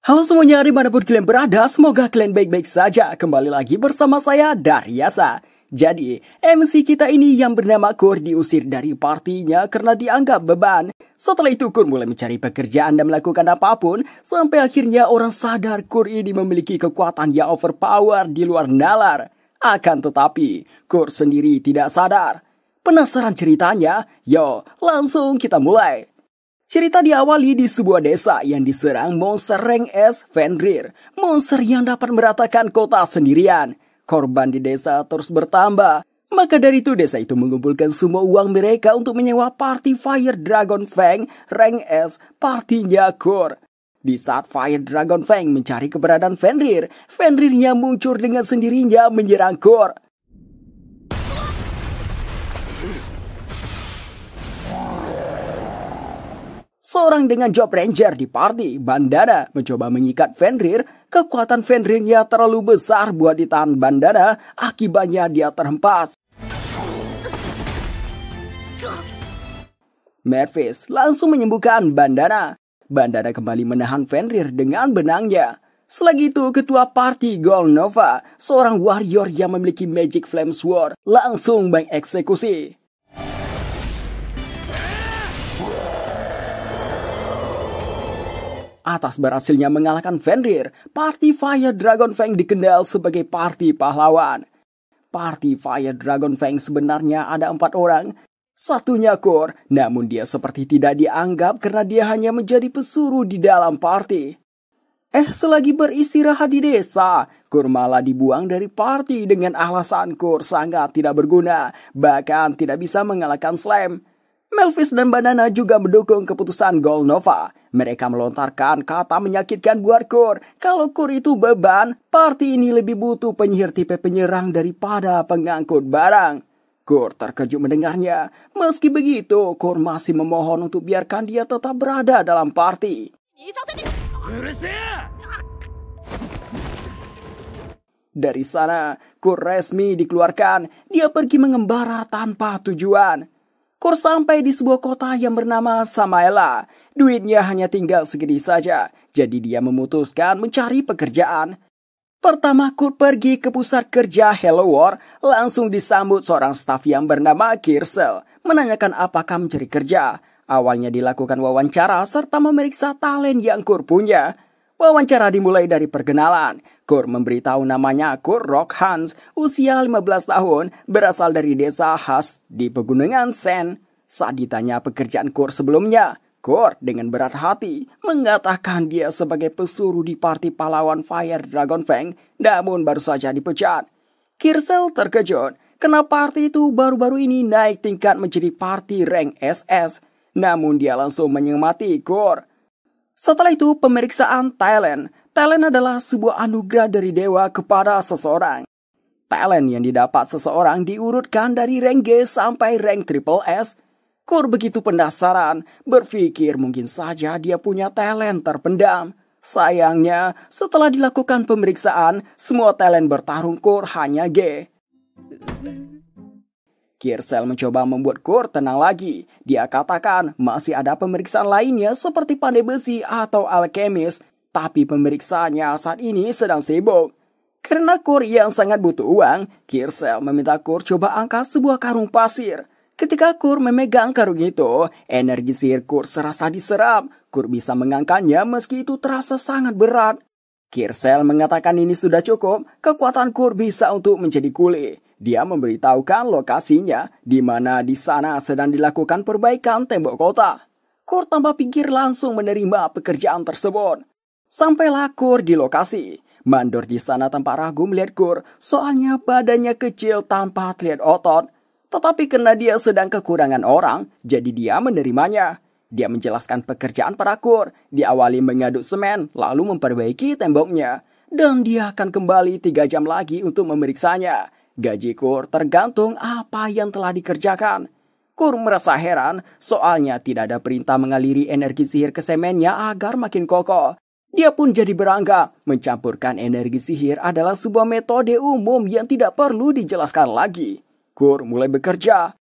Halo semuanya, dimanapun kalian berada, semoga kalian baik-baik saja. Kembali lagi bersama saya, Daryasa. Jadi, MC kita ini yang bernama Kur diusir dari partinya karena dianggap beban. Setelah itu Kur mulai mencari pekerjaan dan melakukan apapun, sampai akhirnya orang sadar Kur ini memiliki kekuatan yang overpower di luar nalar. Akan tetapi, Kur sendiri tidak sadar. Penasaran ceritanya? Yo, langsung kita mulai. Cerita diawali di sebuah desa yang diserang monster rank S Fenrir, monster yang dapat meratakan kota sendirian. Korban di desa terus bertambah, maka dari itu desa itu mengumpulkan semua uang mereka untuk menyewa party Fire Dragon Fang rank S partinya Kur. Di saat Fire Dragon Fang mencari keberadaan Fenrir, Fenrirnya muncul dengan sendirinya menyerang Kur. Seorang dengan job ranger di party, Bandana, mencoba mengikat Fenrir. Kekuatan Fenrirnya terlalu besar buat ditahan Bandana, akibatnya dia terhempas. Mervis langsung menyembuhkan Bandana. Bandana kembali menahan Fenrir dengan benangnya. Selagi itu, ketua party Gold Nova, seorang warrior yang memiliki Magic Flame Sword, langsung mengeksekusi. Atas berhasilnya mengalahkan Fenrir, party Fire Dragon Fang dikenal sebagai party pahlawan. Party Fire Dragon Fang sebenarnya ada 4 orang. Satunya Kur, namun dia seperti tidak dianggap karena dia hanya menjadi pesuruh di dalam party. Selagi beristirahat di desa, Kur malah dibuang dari party dengan alasan Kur sangat tidak berguna, bahkan tidak bisa mengalahkan Slam. Melvis dan Bandana juga mendukung keputusan Gold Nova. Mereka melontarkan kata menyakitkan buat Kur. Kalau Kur itu beban, party ini lebih butuh penyihir tipe penyerang daripada pengangkut barang. Kur terkejut mendengarnya. Meski begitu, Kur masih memohon untuk biarkan dia tetap berada dalam party. Dari sana, Kur resmi dikeluarkan. Dia pergi mengembara tanpa tujuan. Kur sampai di sebuah kota yang bernama Samaela. Duitnya hanya tinggal segini saja, jadi dia memutuskan mencari pekerjaan. Pertama Kur pergi ke pusat kerja Hello World, langsung disambut seorang staf yang bernama Kirsel, menanyakan apakah mencari kerja. Awalnya dilakukan wawancara serta memeriksa talent yang Kur punya. Wawancara dimulai dari perkenalan. Kur memberitahu namanya Kur Rock Hans, usia 15 tahun, berasal dari desa khas di pegunungan Sen. Saat ditanya pekerjaan Kur sebelumnya, Kur dengan berat hati mengatakan dia sebagai pesuruh di party pahlawan Fire Dragon Fang, namun baru saja dipecat. Kirsel terkejut, karena party itu baru-baru ini naik tingkat menjadi party rank SS. Namun dia langsung menyemati Kur. Setelah itu pemeriksaan talent. Talent adalah sebuah anugerah dari dewa kepada seseorang. Talent yang didapat seseorang diurutkan dari rank G sampai rank triple S. Kur begitu penasaran, berpikir mungkin saja dia punya talent terpendam. Sayangnya, setelah dilakukan pemeriksaan, semua talent bertarung Kur hanya G. Kirsel mencoba membuat Kur tenang lagi. Dia katakan masih ada pemeriksaan lainnya seperti pandai besi atau alkemis. Tapi pemeriksaannya saat ini sedang sibuk. Karena Kur yang sangat butuh uang, Kirsel meminta Kur coba angkat sebuah karung pasir. Ketika Kur memegang karung itu, energi sihir Kur serasa diserap. Kur bisa mengangkatnya meski itu terasa sangat berat. Kirsel mengatakan ini sudah cukup, kekuatan Kur bisa untuk menjadi kuli. Dia memberitahukan lokasinya, di mana di sana sedang dilakukan perbaikan tembok kota. Kur tanpa pikir langsung menerima pekerjaan tersebut. Sampailah Kur di lokasi. Mandor di sana tanpa ragu melihat Kur, soalnya badannya kecil tanpa terlihat otot. Tetapi karena dia sedang kekurangan orang, jadi dia menerimanya. Dia menjelaskan pekerjaan pada Kur, diawali mengaduk semen, lalu memperbaiki temboknya. Dan dia akan kembali 3 jam lagi untuk memeriksanya. Gaji Kur tergantung apa yang telah dikerjakan. Kur merasa heran, soalnya tidak ada perintah mengaliri energi sihir ke semennya agar makin kokoh. Dia pun jadi beranggap, mencampurkan energi sihir adalah sebuah metode umum yang tidak perlu dijelaskan lagi. Kur mulai bekerja.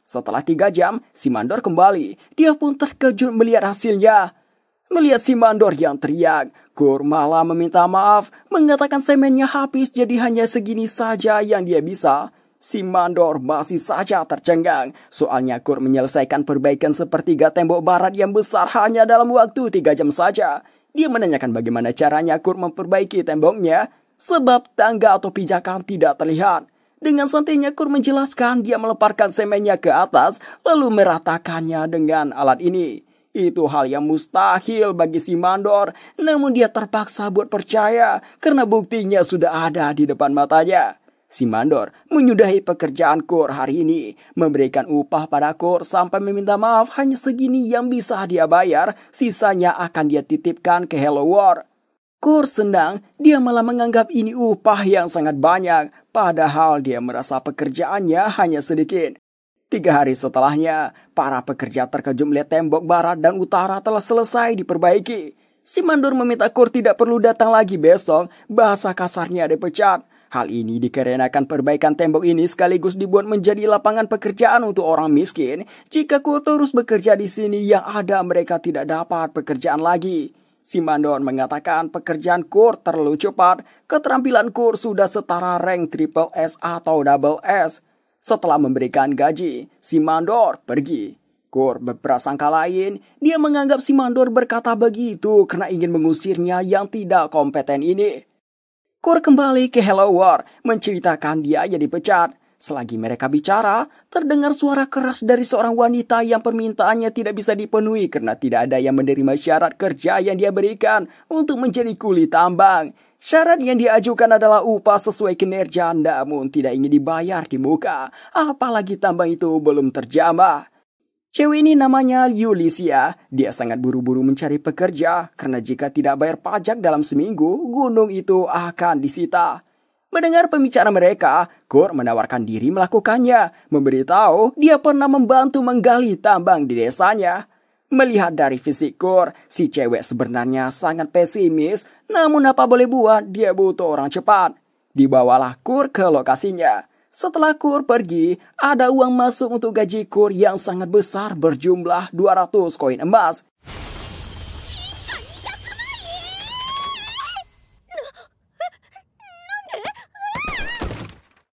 Setelah 3 jam, si mandor kembali. Dia pun terkejut melihat hasilnya. Melihat si mandor yang teriak, Gur malah meminta maaf, mengatakan semennya habis jadi hanya segini saja yang dia bisa. Si mandor masih saja tercengang, soalnya Gur menyelesaikan perbaikan sepertiga tembok barat yang besar hanya dalam waktu 3 jam saja. Dia menanyakan bagaimana caranya Gur memperbaiki temboknya, sebab tangga atau pijakan tidak terlihat. Dengan santainya Gur menjelaskan dia melemparkan semennya ke atas, lalu meratakannya dengan alat ini. Itu hal yang mustahil bagi si mandor, namun dia terpaksa buat percaya karena buktinya sudah ada di depan matanya. Si mandor menyudahi pekerjaan Gur hari ini, memberikan upah pada Gur sampai meminta maaf hanya segini yang bisa dia bayar, sisanya akan dia titipkan ke Hello World. Gur senang, dia malah menganggap ini upah yang sangat banyak, padahal dia merasa pekerjaannya hanya sedikit. 3 hari setelahnya, para pekerja terkejut melihat tembok barat dan utara telah selesai diperbaiki. Si mandor meminta Gur tidak perlu datang lagi besok, bahasa kasarnya dipecat. Hal ini dikarenakan perbaikan tembok ini sekaligus dibuat menjadi lapangan pekerjaan untuk orang miskin. Jika Gur terus bekerja di sini, yang ada mereka tidak dapat pekerjaan lagi. Si mandor mengatakan pekerjaan Gur terlalu cepat, keterampilan Gur sudah setara rank triple S atau double S. Setelah memberikan gaji, si mandor pergi. Gur berprasangka lain, dia menganggap si mandor berkata begitu karena ingin mengusirnya yang tidak kompeten ini. Gur kembali ke Hello World, menceritakan dia yang dipecat. Selagi mereka bicara, terdengar suara keras dari seorang wanita yang permintaannya tidak bisa dipenuhi karena tidak ada yang menerima syarat kerja yang dia berikan untuk menjadi kuli tambang. Syarat yang diajukan adalah upah sesuai kinerja, namun tidak ingin dibayar di muka, apalagi tambang itu belum terjamah. Cewek ini namanya Yulisia. Dia sangat buru-buru mencari pekerja karena jika tidak bayar pajak dalam seminggu, gunung itu akan disita. Mendengar pembicaraan mereka, Gur menawarkan diri melakukannya, memberitahu dia pernah membantu menggali tambang di desanya. Melihat dari fisik Gur, si cewek sebenarnya sangat pesimis, namun apa boleh buat, dia butuh orang cepat. Dibawalah Gur ke lokasinya. Setelah Gur pergi, ada uang masuk untuk gaji Gur yang sangat besar berjumlah 200 koin emas.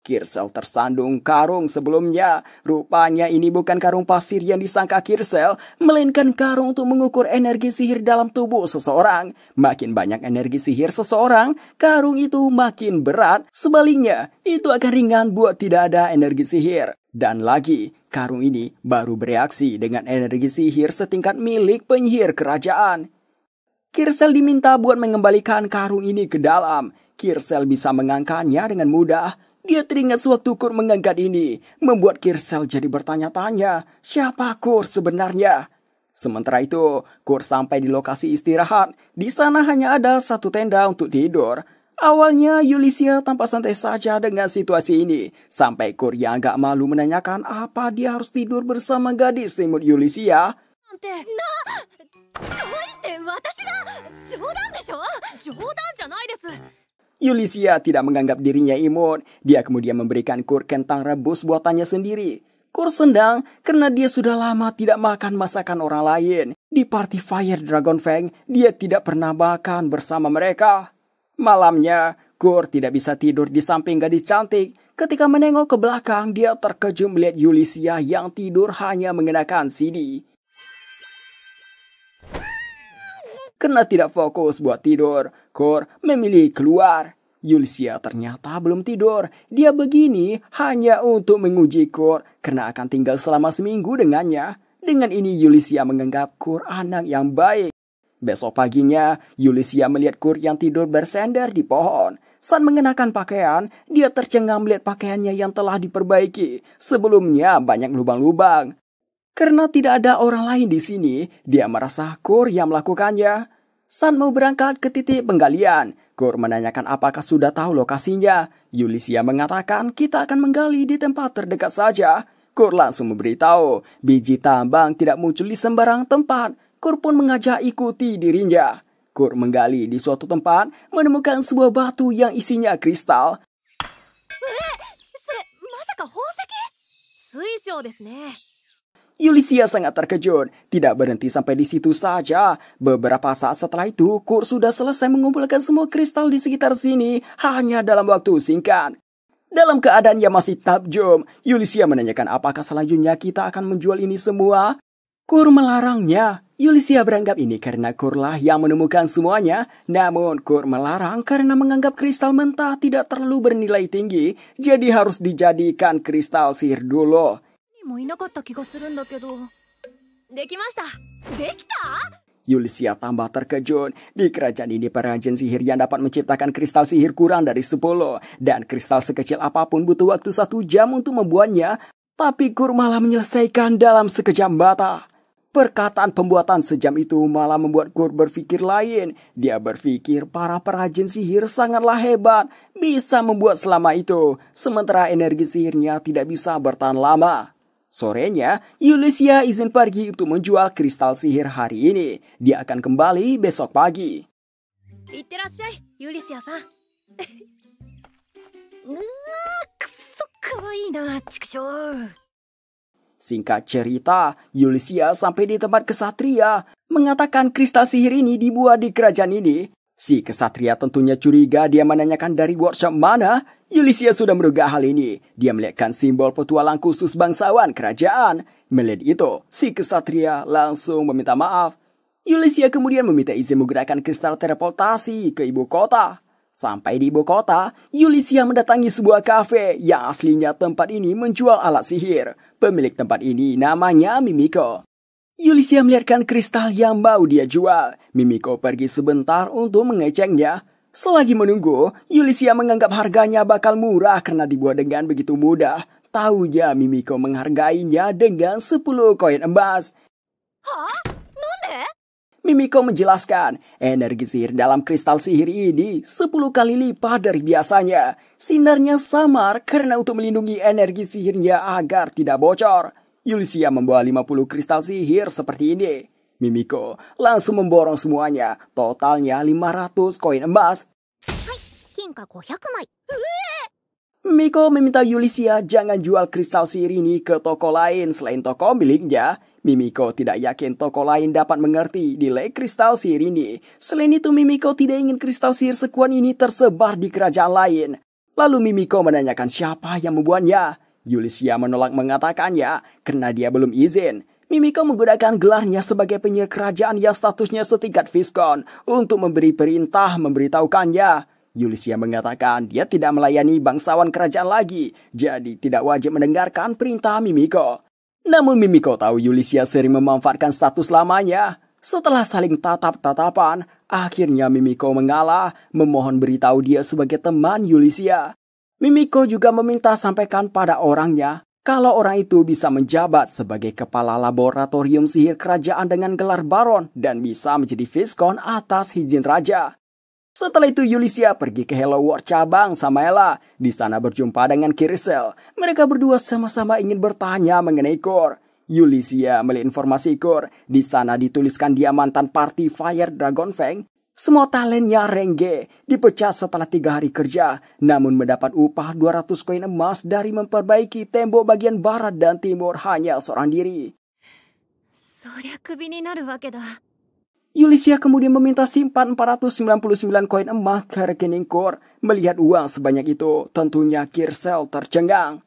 Kirsel tersandung karung sebelumnya. Rupanya ini bukan karung pasir yang disangka Kirsel, melainkan karung untuk mengukur energi sihir dalam tubuh seseorang. Makin banyak energi sihir seseorang, karung itu makin berat. Sebaliknya, itu akan ringan buat tidak ada energi sihir. Dan lagi, karung ini baru bereaksi dengan energi sihir setingkat milik penyihir kerajaan. Kirsel diminta buat mengembalikan karung ini ke dalam. Kirsel bisa mengangkatnya dengan mudah. Dia teringat sewaktu Gur mengangkat ini, membuat Kirsel jadi bertanya-tanya, siapa Gur sebenarnya? Sementara itu, Gur sampai di lokasi istirahat. Di sana hanya ada satu tenda untuk tidur. Awalnya Yulisia tampak santai saja dengan situasi ini, sampai Gur yang agak malu menanyakan apa dia harus tidur bersama gadis semut Yulisia. Yulisia tidak menganggap dirinya imut. Dia kemudian memberikan Gur kentang rebus buatannya sendiri. Gur senang karena dia sudah lama tidak makan masakan orang lain. Di party Fire Dragon Fang, dia tidak pernah makan bersama mereka. Malamnya, Gur tidak bisa tidur di samping gadis cantik. Ketika menengok ke belakang, dia terkejut melihat Yulisia yang tidur hanya mengenakan CD. Karena tidak fokus buat tidur, Gur memilih keluar. Yulisia ternyata belum tidur. Dia begini hanya untuk menguji Gur karena akan tinggal selama seminggu dengannya. Dengan ini Yulisia menganggap Gur anak yang baik. Besok paginya, Yulisia melihat Gur yang tidur bersender di pohon. Saat mengenakan pakaian, dia tercengang melihat pakaiannya yang telah diperbaiki. Sebelumnya banyak lubang-lubang. Karena tidak ada orang lain di sini, dia merasa Gur yang melakukannya. Saat mau berangkat ke titik penggalian, Gur menanyakan apakah sudah tahu lokasinya. Yulisia mengatakan kita akan menggali di tempat terdekat saja. Gur langsung memberitahu biji tambang tidak muncul di sembarang tempat. Gur pun mengajak ikuti dirinya. Gur menggali di suatu tempat, menemukan sebuah batu yang isinya kristal. Yulisia sangat terkejut, tidak berhenti sampai di situ saja. Beberapa saat setelah itu, Kur sudah selesai mengumpulkan semua kristal di sekitar sini hanya dalam waktu singkat. Dalam keadaan yang masih takjub, Yulisia menanyakan apakah selanjutnya kita akan menjual ini semua. Kur melarangnya. Yulisia beranggap ini karena Kurlah yang menemukan semuanya. Namun Kur melarang karena menganggap kristal mentah tidak terlalu bernilai tinggi, jadi harus dijadikan kristal sihir dulu. Yulisia tambah terkejut. Di kerajaan ini perajin sihir yang dapat menciptakan kristal sihir kurang dari 10. Dan kristal sekecil apapun butuh waktu 1 jam untuk membuatnya. Tapi Kur malah menyelesaikan dalam sekejap mata. Perkataan pembuatan sejam itu malah membuat Kur berpikir lain. Dia berpikir para perajin sihir sangatlah hebat, bisa membuat selama itu. Sementara energi sihirnya tidak bisa bertahan lama. Sorenya, Yulisia izin pergi untuk menjual kristal sihir hari ini. Dia akan kembali besok pagi. Singkat cerita, Yulisia sampai di tempat kesatria, mengatakan kristal sihir ini dibuat di kerajaan ini. Si kesatria tentunya curiga, dia menanyakan dari workshop mana. Yulisia sudah menduga hal ini. Dia melihatkan simbol petualang khusus bangsawan kerajaan. Melihat itu, si kesatria langsung meminta maaf. Yulisia kemudian meminta izin menggunakan kristal teleportasi ke ibu kota. Sampai di ibu kota, Yulisia mendatangi sebuah kafe yang aslinya tempat ini menjual alat sihir. Pemilik tempat ini namanya Mimiko. Yulisia melihatkan kristal yang mau dia jual. Mimiko pergi sebentar untuk mengeceknya. Selagi menunggu, Yulisia menganggap harganya bakal murah karena dibuat dengan begitu mudah. Taunya Mimiko menghargainya dengan 10 koin emas. Mimiko menjelaskan, energi sihir dalam kristal sihir ini 10 kali lipat dari biasanya. Sinarnya samar karena untuk melindungi energi sihirnya agar tidak bocor. Yulisia membawa 50 kristal sihir seperti ini. Mimiko langsung memborong semuanya, totalnya 500 koin emas. Mimiko meminta Yulisia jangan jual kristal sihir ini ke toko lain selain toko miliknya. Mimiko tidak yakin toko lain dapat mengerti nilai kristal sihir ini. Selain itu, Mimiko tidak ingin kristal sihir sekuat ini tersebar di kerajaan lain. Lalu Mimiko menanyakan siapa yang membuatnya. Yulisia menolak mengatakannya karena dia belum izin. Mimiko menggunakan gelarnya sebagai penyihir kerajaan yang statusnya setingkat Viscount untuk memberi perintah memberitahukannya. Yulisia mengatakan dia tidak melayani bangsawan kerajaan lagi, jadi tidak wajib mendengarkan perintah Mimiko. Namun Mimiko tahu Yulisia sering memanfaatkan status lamanya. Setelah saling tatap-tatapan, akhirnya Mimiko mengalah, memohon beritahu dia sebagai teman Yulisia. Mimiko juga meminta sampaikan pada orangnya kalau orang itu bisa menjabat sebagai kepala laboratorium sihir kerajaan dengan gelar baron dan bisa menjadi Viscount atas izin raja. Setelah itu Yulisia pergi ke Hello World cabang Samaela. Di sana berjumpa dengan Kirsel. Mereka berdua sama-sama ingin bertanya mengenai Kur. Yulisia melihat informasi Kur. Di sana dituliskan dia mantan party Fire Dragon Fang. Semua talentnya Rengge dipecat setelah 3 hari kerja, namun mendapat upah 200 koin emas dari memperbaiki tembok bagian barat dan timur hanya seorang diri. Yulisia kemudian meminta simpan 499 koin emas ke rekening Kur. Melihat uang sebanyak itu, tentunya Kirsel tercengang.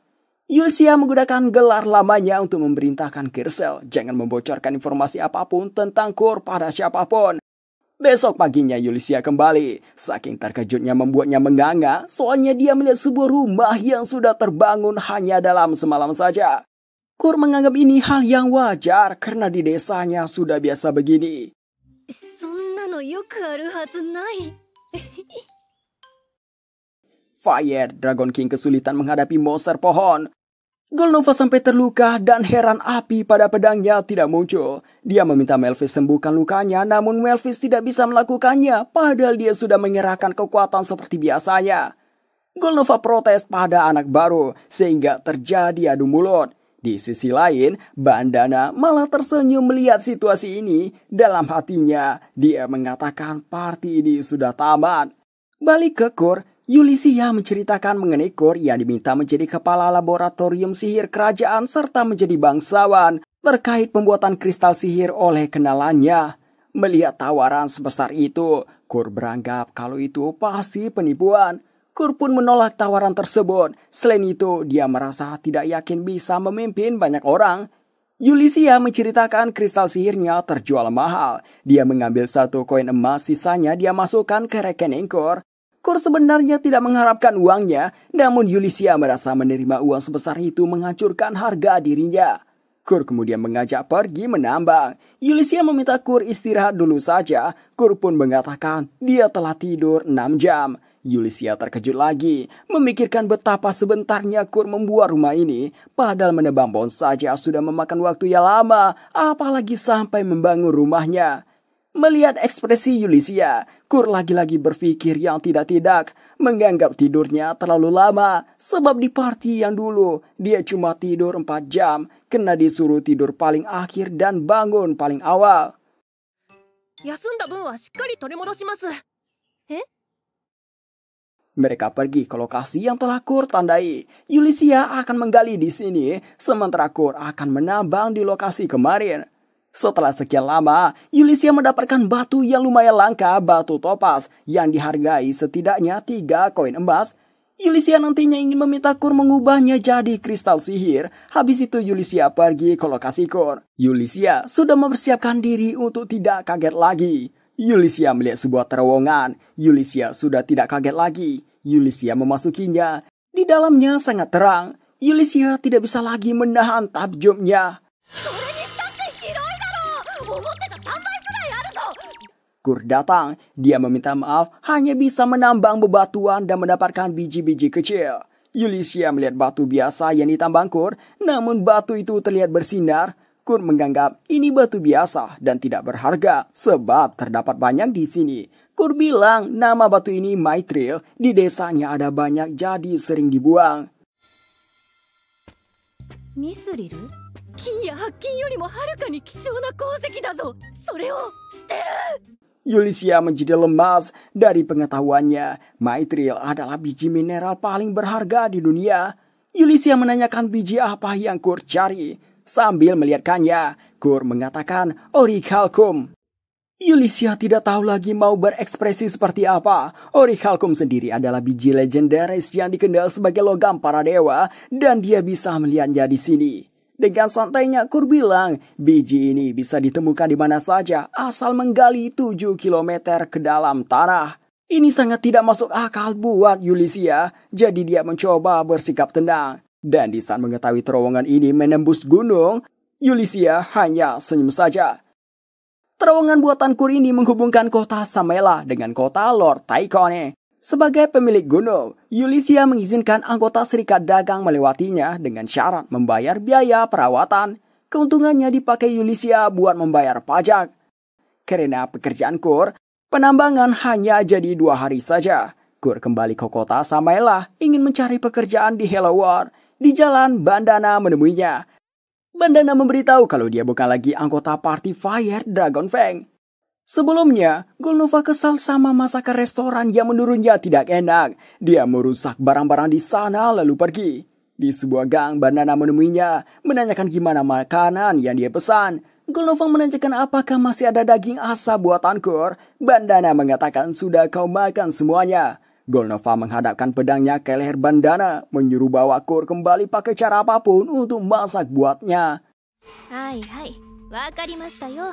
Yulisia menggunakan gelar lamanya untuk memerintahkan Kirsel jangan membocorkan informasi apapun tentang Kur pada siapapun. Besok paginya Yulisia kembali. Saking terkejutnya membuatnya menganga, soalnya dia melihat sebuah rumah yang sudah terbangun hanya dalam semalam saja. Kur menganggap ini hal yang wajar karena di desanya sudah biasa begini. Fire Dragon King kesulitan menghadapi monster pohon. Golnova sampai terluka dan heran api pada pedangnya tidak muncul. Dia meminta Melvis sembuhkan lukanya, namun Melvis tidak bisa melakukannya, padahal dia sudah mengerahkan kekuatan seperti biasanya. Golnova protes pada anak baru, sehingga terjadi adu mulut. Di sisi lain, Bandana malah tersenyum melihat situasi ini. Dalam hatinya, dia mengatakan party ini sudah tamat. Balik ke Kur, Yulisia menceritakan mengenai Kur yang diminta menjadi kepala laboratorium sihir kerajaan serta menjadi bangsawan terkait pembuatan kristal sihir oleh kenalannya. Melihat tawaran sebesar itu, Kur beranggap kalau itu pasti penipuan. Kur pun menolak tawaran tersebut. Selain itu, dia merasa tidak yakin bisa memimpin banyak orang. Yulisia menceritakan kristal sihirnya terjual mahal. Dia mengambil 1 koin emas, sisanya dia masukkan ke rekening Kur. Kur sebenarnya tidak mengharapkan uangnya, namun Yulisia merasa menerima uang sebesar itu menghancurkan harga dirinya. Kur kemudian mengajak pergi menambang. Yulisia meminta Kur istirahat dulu saja. Kur pun mengatakan dia telah tidur 6 jam. Yulisia terkejut lagi, memikirkan betapa sebentarnya Kur membuat rumah ini. Padahal menebang pohon saja sudah memakan waktu yang lama, apalagi sampai membangun rumahnya. Melihat ekspresi Yulisia, Kur lagi-lagi berpikir yang tidak-tidak, menganggap tidurnya terlalu lama, sebab di party yang dulu, dia cuma tidur 4 jam, kena disuruh tidur paling akhir dan bangun paling awal. Mereka pergi ke lokasi yang telah Kur tandai. Yulisia akan menggali di sini, sementara Kur akan menambang di lokasi kemarin. Setelah sekian lama, Yulisia mendapatkan batu yang lumayan langka, batu topaz, yang dihargai setidaknya 3 koin emas. Yulisia nantinya ingin meminta Kur mengubahnya jadi kristal sihir. Habis itu Yulisia pergi ke lokasi Kur. Yulisia sudah mempersiapkan diri untuk tidak kaget lagi. Yulisia melihat sebuah terowongan. Yulisia sudah tidak kaget lagi. Yulisia memasukinya. Di dalamnya sangat terang. Yulisia tidak bisa lagi menahan takjubnya. Kur datang, dia meminta maaf hanya bisa menambang bebatuan dan mendapatkan biji-biji kecil. Yulisia melihat batu biasa yang ditambang Kur, namun batu itu terlihat bersinar. Kur menganggap ini batu biasa dan tidak berharga sebab terdapat banyak di sini. Kur bilang nama batu ini Mithril, di desanya ada banyak jadi sering dibuang. Mithril? 金や白金よりもはるかに貴重な鉱石だぞ。それを捨てる。 Yulisia menjadi lemas dari pengetahuannya. Mithril adalah biji mineral paling berharga di dunia. Yulisia menanyakan biji apa yang Kur cari. Sambil melihatkannya, Kur mengatakan orichalcum. Yulisia tidak tahu lagi mau berekspresi seperti apa. Orichalcum sendiri adalah biji legendaris yang dikenal sebagai logam para dewa dan dia bisa melihatnya di sini. Dengan santainya Kur bilang, biji ini bisa ditemukan di mana saja asal menggali 7 km ke dalam tanah. Ini sangat tidak masuk akal buat Yulisia, jadi dia mencoba bersikap tenang. Dan di saat mengetahui terowongan ini menembus gunung, Yulisia hanya senyum saja. Terowongan buatan Kur ini menghubungkan kota Samela dengan kota Lord Taikone. Sebagai pemilik gunung, Yulisia mengizinkan anggota serikat dagang melewatinya dengan syarat membayar biaya perawatan. Keuntungannya dipakai Yulisia buat membayar pajak. Karena pekerjaan Kur, penambangan hanya jadi 2 hari saja. Kur kembali ke kota Samela ingin mencari pekerjaan di Hello World. Di jalan, Bandana menemuinya. Bandana memberitahu kalau dia bukan lagi anggota party Fire Dragon Fang. Sebelumnya, Golnova kesal sama masakan restoran yang menurutnya tidak enak. Dia merusak barang-barang di sana lalu pergi. Di sebuah gang, Bandana menemuinya, menanyakan gimana makanan yang dia pesan. Golnova menanyakan apakah masih ada daging asa buatan Kur. Bandana mengatakan sudah kau makan semuanya. Golnova menghadapkan pedangnya ke leher Bandana, menyuruh bawa Kur kembali pakai cara apapun untuk masak buatnya. Hai, wakarimashita yo.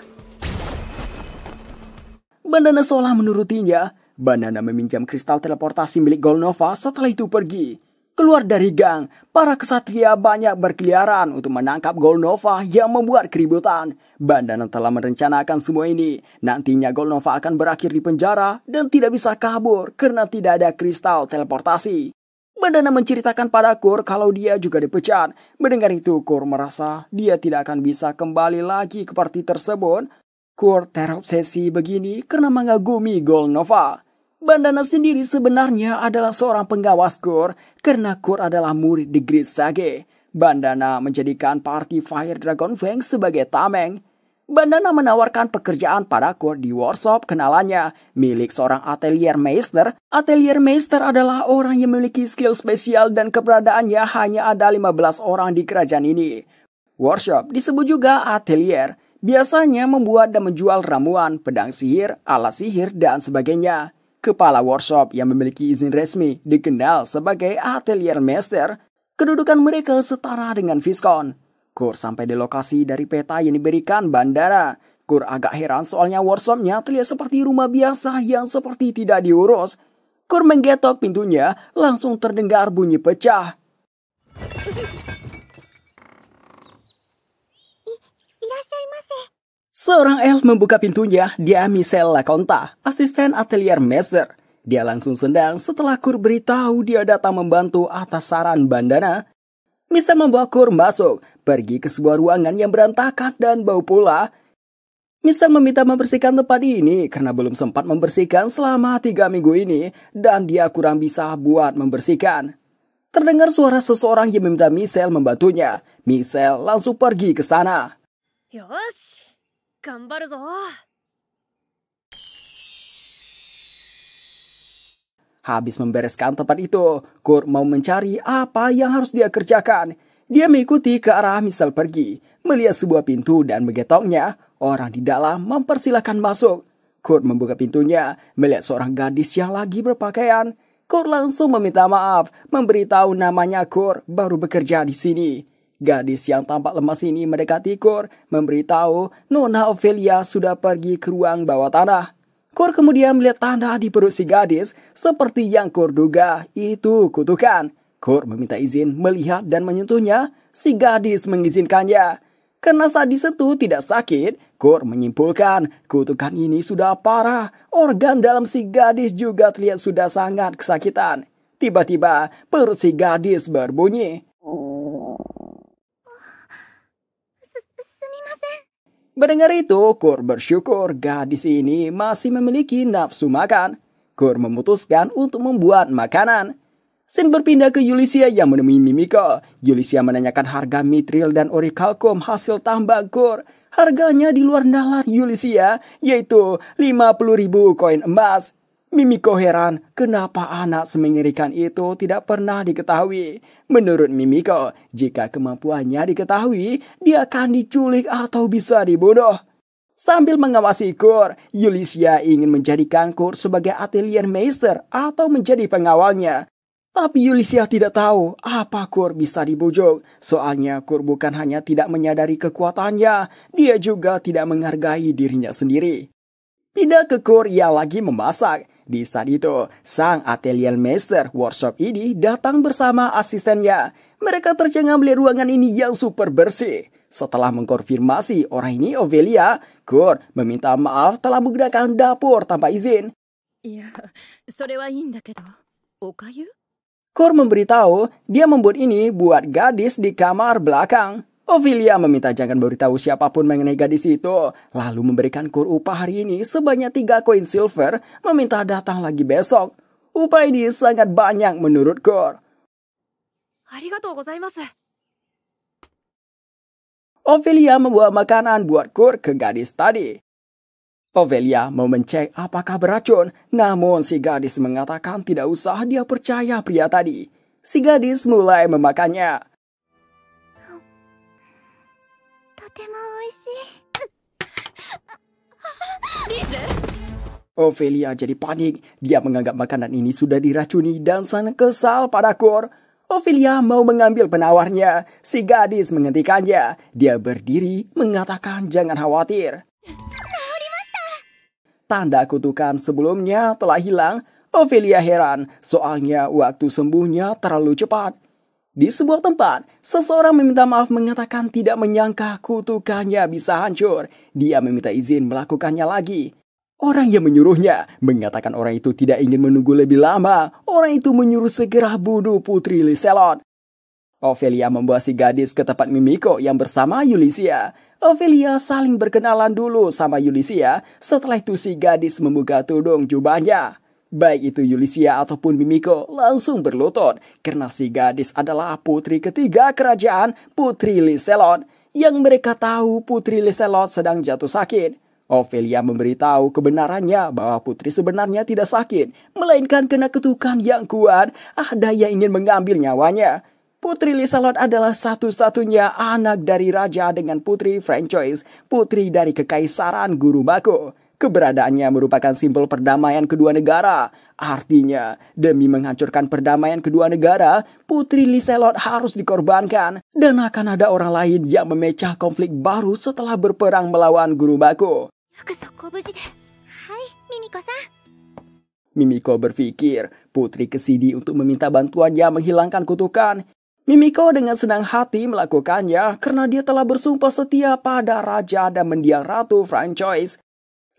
Bandana seolah menurutinya. Bandana meminjam kristal teleportasi milik Golnova setelah itu pergi. Keluar dari gang, para kesatria banyak berkeliaran untuk menangkap Golnova yang membuat keributan. Bandana telah merencanakan semua ini. Nantinya Golnova akan berakhir di penjara dan tidak bisa kabur karena tidak ada kristal teleportasi. Bandana menceritakan pada Kur kalau dia juga dipecat. Mendengar itu, Kur merasa dia tidak akan bisa kembali lagi ke party tersebut. Kur terobsesi begini karena mengagumi Golnova. Bandana sendiri sebenarnya adalah seorang pengawas Kur karena Kur adalah murid di Great Sage. Bandana menjadikan party Fire Dragon Fang sebagai tameng. Bandana menawarkan pekerjaan pada Kurt di workshop kenalannya, milik seorang atelier meister. Atelier meister adalah orang yang memiliki skill spesial dan keberadaannya hanya ada 15 orang di kerajaan ini. Workshop disebut juga atelier, biasanya membuat dan menjual ramuan, pedang sihir, alat sihir, dan sebagainya. Kepala workshop yang memiliki izin resmi dikenal sebagai atelier meister. Kedudukan mereka setara dengan Viscount. Kurt sampai di lokasi dari peta yang diberikan bandana. Kurt agak heran soalnya workshopnya terlihat seperti rumah biasa yang seperti tidak diurus. Kurt menggetok pintunya, langsung terdengar bunyi pecah. Seorang elf membuka pintunya, dia Michelle Laconta, asisten atelier master. Dia langsung senang setelah Kurt beritahu dia datang membantu atas saran bandana. Michelle membawa Kurt masuk, pergi ke sebuah ruangan yang berantakan dan bau pula. Michelle meminta membersihkan tempat ini karena belum sempat membersihkan selama 3 minggu ini dan dia kurang bisa buat membersihkan. Terdengar suara seseorang yang meminta Michelle membantunya. Michelle langsung pergi ke sana. Yosh, gambaru zo. Habis membereskan tempat itu, Kurt mau mencari apa yang harus dia kerjakan. Dia mengikuti ke arah Michelle pergi, melihat sebuah pintu dan mengetoknya. Orang di dalam mempersilahkan masuk. Kurt membuka pintunya, melihat seorang gadis yang lagi berpakaian. Kurt langsung meminta maaf, memberitahu namanya Kurt baru bekerja di sini. Gadis yang tampak lemas ini mendekati Kurt, memberitahu Nona Ophelia sudah pergi ke ruang bawah tanah. Kurt kemudian melihat tanda di perut si gadis, seperti yang Kurt duga, itu kutukan. Kurt meminta izin melihat dan menyentuhnya, si gadis mengizinkannya. Karena saat disentuh tidak sakit, Kurt menyimpulkan kutukan ini sudah parah. Organ dalam si gadis juga terlihat sudah sangat kesakitan. Tiba-tiba perut si gadis berbunyi. Mendengar itu, Kurt bersyukur gadis ini masih memiliki nafsu makan. Kurt memutuskan untuk membuat makanan. Scene berpindah ke Ulyssia yang menemui Mimiko. Ulyssia menanyakan harga mithril dan orichalcum hasil tambang Kurt. Harganya di luar nalar Ulyssia, yaitu 50.000 koin emas. Mimiko heran kenapa anak semengerikan itu tidak pernah diketahui. Menurut Mimiko, jika kemampuannya diketahui, dia akan diculik atau bisa dibunuh. Sambil mengawasi Kurt, Ulyssia ingin menjadikan Kurt sebagai atelier meister atau menjadi pengawalnya. Tapi Ulyssia tidak tahu apa Kurt bisa dibujuk. Soalnya Kurt bukan hanya tidak menyadari kekuatannya, dia juga tidak menghargai dirinya sendiri. Pindah ke Kurt yang lagi memasak. Di saat itu, sang atelier master workshop ini datang bersama asistennya. Mereka tercengang melihat ruangan ini yang super bersih. Setelah mengkonfirmasi orang ini Ophelia, Kurt meminta maaf telah menggunakan dapur tanpa izin. Iya, それはいいんだけど、おかゆ? Kurt memberitahu dia membuat ini buat gadis di kamar belakang. Ophelia meminta jangan beritahu siapapun mengenai gadis itu, lalu memberikan Kurt upah hari ini sebanyak 3 koin silver, meminta datang lagi besok. Upah ini sangat banyak menurut Kurt. Arigatou gozaimasu. Ophelia membawa makanan buat Kurt ke gadis tadi. Ophelia mau mencek apakah beracun, namun si gadis mengatakan tidak usah dia percaya pria tadi. Si gadis mulai memakannya. Ophelia jadi panik. Dia menganggap makanan ini sudah diracuni dan sangat kesal pada Kurt. Ophelia mau mengambil penawarnya. Si gadis menghentikannya. Dia berdiri mengatakan jangan khawatir. Tanda kutukan sebelumnya telah hilang. Ophelia heran soalnya waktu sembuhnya terlalu cepat. Di sebuah tempat, seseorang meminta maaf mengatakan tidak menyangka kutukannya bisa hancur. Dia meminta izin melakukannya lagi. Orang yang menyuruhnya mengatakan orang itu tidak ingin menunggu lebih lama. Orang itu menyuruh segera bunuh Putri Lyselon. Ophelia membawa si gadis ke tempat Mimiko yang bersama Ulyssia. Ophelia saling berkenalan dulu sama Ulyssia. Setelah itu si gadis membuka tudung jubahnya. Baik itu Ulyssia ataupun Mimiko langsung berlutut karena si gadis adalah putri ketiga kerajaan Putri Lyselon. Yang mereka tahu Putri Liselot sedang jatuh sakit. Ophelia memberitahu kebenarannya bahwa putri sebenarnya tidak sakit, melainkan kena kutukan yang kuat, ada yang ingin mengambil nyawanya. Putri Liselot adalah satu-satunya anak dari raja dengan putri Francois, putri dari kekaisaran Guru Mako. Keberadaannya merupakan simbol perdamaian kedua negara. Artinya, demi menghancurkan perdamaian kedua negara, Putri Liselot harus dikorbankan. Dan akan ada orang lain yang memecah konflik baru setelah berperang melawan Guru Mako. Mimiko berpikir Putri kesidi untuk meminta bantuannya menghilangkan kutukan. Mimiko dengan senang hati melakukannya karena dia telah bersumpah setia pada raja dan mendiang Ratu Francois.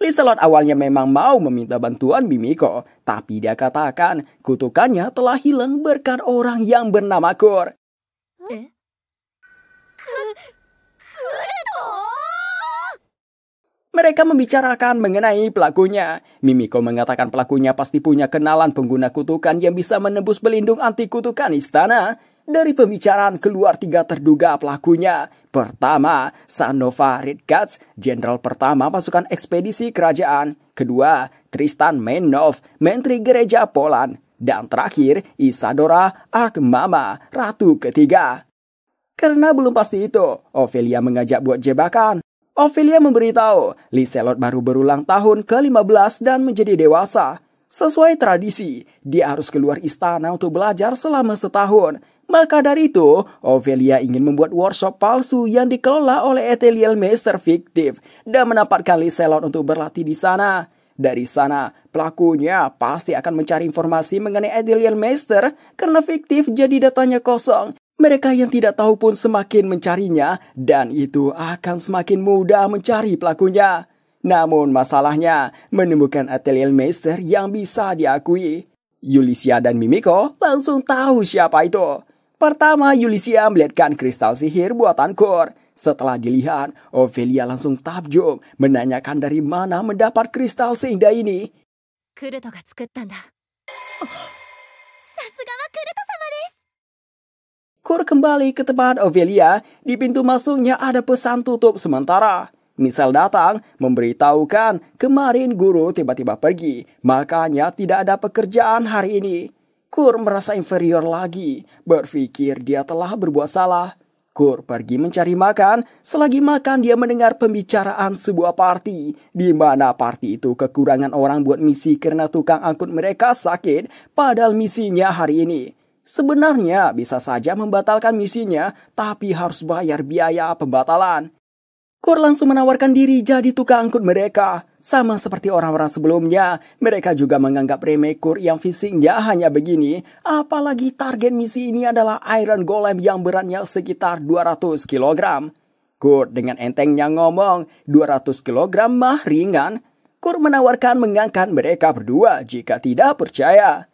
Liselot awalnya memang mau meminta bantuan Mimiko, tapi dia katakan kutukannya telah hilang berkat orang yang bernama Kur. Mereka membicarakan mengenai pelakunya. Mimiko mengatakan pelakunya pasti punya kenalan pengguna kutukan yang bisa menembus pelindung anti kutukan istana. Dari pembicaraan keluar 3 terduga pelakunya. Pertama, Sanova Ridgats, jenderal pertama pasukan ekspedisi kerajaan. Kedua, Tristan Menov, menteri gereja Poland. Dan terakhir, Isadora Arkmama, ratu ketiga. Karena belum pasti itu, Ophelia mengajak buat jebakan. Ophelia memberitahu, Liselot baru berulang tahun ke-15 dan menjadi dewasa. Sesuai tradisi, dia harus keluar istana untuk belajar selama setahun. Maka dari itu, Ophelia ingin membuat workshop palsu yang dikelola oleh Etheliel Meister fiktif dan menempatkan Liselot untuk berlatih di sana. Dari sana, pelakunya pasti akan mencari informasi mengenai Etheliel Meister karena fiktif jadi datanya kosong. Mereka yang tidak tahu pun semakin mencarinya dan itu akan semakin mudah mencari pelakunya. Namun masalahnya, menemukan Etheliel Meister yang bisa diakui. Ulyssia dan Mimiko langsung tahu siapa itu. Pertama, Ulyssia melihatkan kristal sihir buatan Kur. Setelah dilihat, Ophelia langsung takjub, menanyakan dari mana mendapat kristal seindah ini. Kur kembali ke tempat Ophelia. Di pintu masuknya ada pesan tutup sementara. Misal datang memberitahukan kemarin guru tiba-tiba pergi, makanya tidak ada pekerjaan hari ini. Kur merasa inferior lagi, berpikir dia telah berbuat salah. Kur pergi mencari makan, selagi makan dia mendengar pembicaraan sebuah party, di mana party itu kekurangan orang buat misi karena tukang angkut mereka sakit, padahal misinya hari ini. Sebenarnya bisa saja membatalkan misinya, tapi harus bayar biaya pembatalan. Kur langsung menawarkan diri jadi tukang angkut mereka. Sama seperti orang-orang sebelumnya, mereka juga menganggap remeh Kur yang fisiknya hanya begini. Apalagi target misi ini adalah Iron Golem yang beratnya sekitar 200 kg. Kur dengan entengnya ngomong, 200 kg mah ringan. Kur menawarkan mengangkat mereka berdua jika tidak percaya.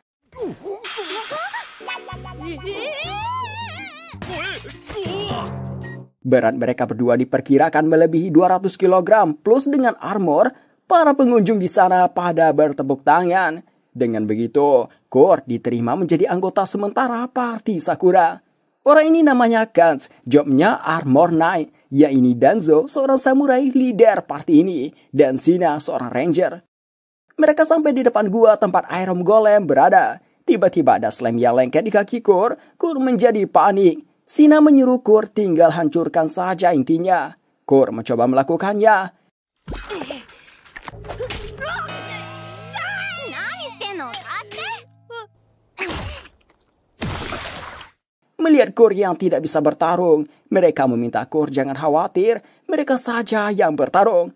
Berat mereka berdua diperkirakan melebihi 200 kg plus dengan armor. Para pengunjung di sana pada bertepuk tangan. Dengan begitu, Kur diterima menjadi anggota sementara party Sakura. Orang ini namanya Kans, jobnya Armor Knight. Ya ini Danzo, seorang samurai leader party ini. Dan Sina, seorang ranger. Mereka sampai di depan gua tempat Iron Golem berada. Tiba-tiba ada slam yang lengket di kaki Kur. Kur menjadi panik. Sina menyuruh Kur tinggal hancurkan saja intinya. Kur mencoba melakukannya. Melihat Kur yang tidak bisa bertarung, mereka meminta Kur jangan khawatir, mereka saja yang bertarung.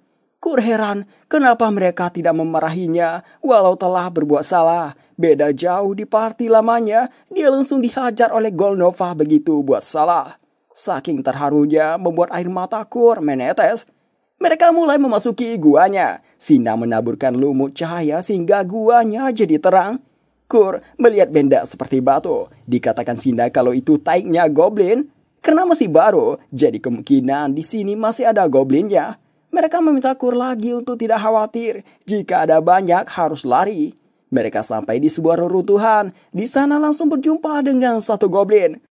Kur heran kenapa mereka tidak memarahinya walau telah berbuat salah. Beda jauh di party lamanya, dia langsung dihajar oleh Golnova begitu buat salah. Saking terharunya membuat air mata Kur menetes. Mereka mulai memasuki guanya. Sina menaburkan lumut cahaya sehingga guanya jadi terang. Kur melihat benda seperti batu. Dikatakan Sina kalau itu taiknya goblin. Karena masih baru, jadi kemungkinan di sini masih ada goblinnya. Mereka meminta Kur lagi untuk tidak khawatir. Jika ada banyak harus lari. Mereka sampai di sebuah reruntuhan. Di sana langsung berjumpa dengan satu goblin.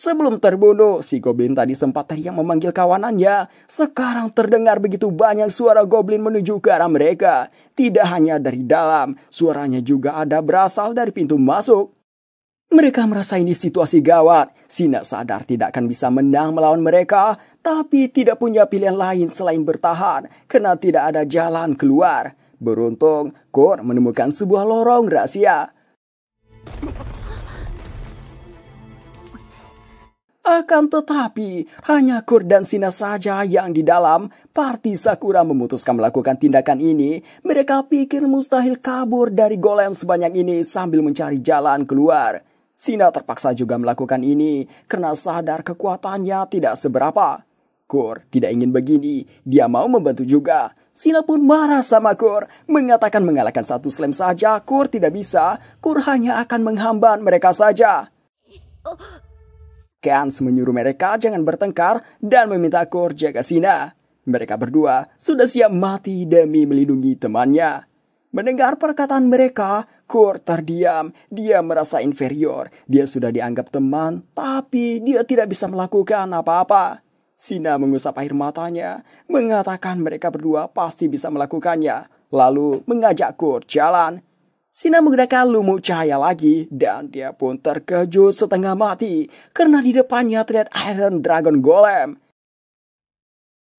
Sebelum terbunuh, si goblin tadi sempat teriak memanggil kawanannya. Sekarang terdengar begitu banyak suara goblin menuju ke arah mereka. Tidak hanya dari dalam, suaranya juga ada berasal dari pintu masuk. Mereka merasa ini situasi gawat. Sina sadar tidak akan bisa menang melawan mereka, tapi tidak punya pilihan lain selain bertahan, karena tidak ada jalan keluar. Beruntung, Kor menemukan sebuah lorong rahasia. Akan tetapi, hanya Kor dan Sina saja yang di dalam. Parti Sakura memutuskan melakukan tindakan ini. Mereka pikir mustahil kabur dari golem sebanyak ini sambil mencari jalan keluar. Sina terpaksa juga melakukan ini karena sadar kekuatannya tidak seberapa. Kor tidak ingin begini, dia mau membantu juga. Sina pun marah sama Kor, mengatakan mengalahkan satu slam saja Kor tidak bisa. Kor hanya akan menghambat mereka saja. Kans menyuruh mereka jangan bertengkar dan meminta Kor jaga Sina. Mereka berdua sudah siap mati demi melindungi temannya. Mendengar perkataan mereka, Kor terdiam. Dia merasa inferior. Dia sudah dianggap teman, tapi dia tidak bisa melakukan apa-apa. Sina mengusap air matanya, mengatakan mereka berdua pasti bisa melakukannya. Lalu mengajak Kor jalan. Sina menggunakan lumut cahaya lagi dan dia pun terkejut setengah mati karena di depannya terlihat Iron Dragon Golem.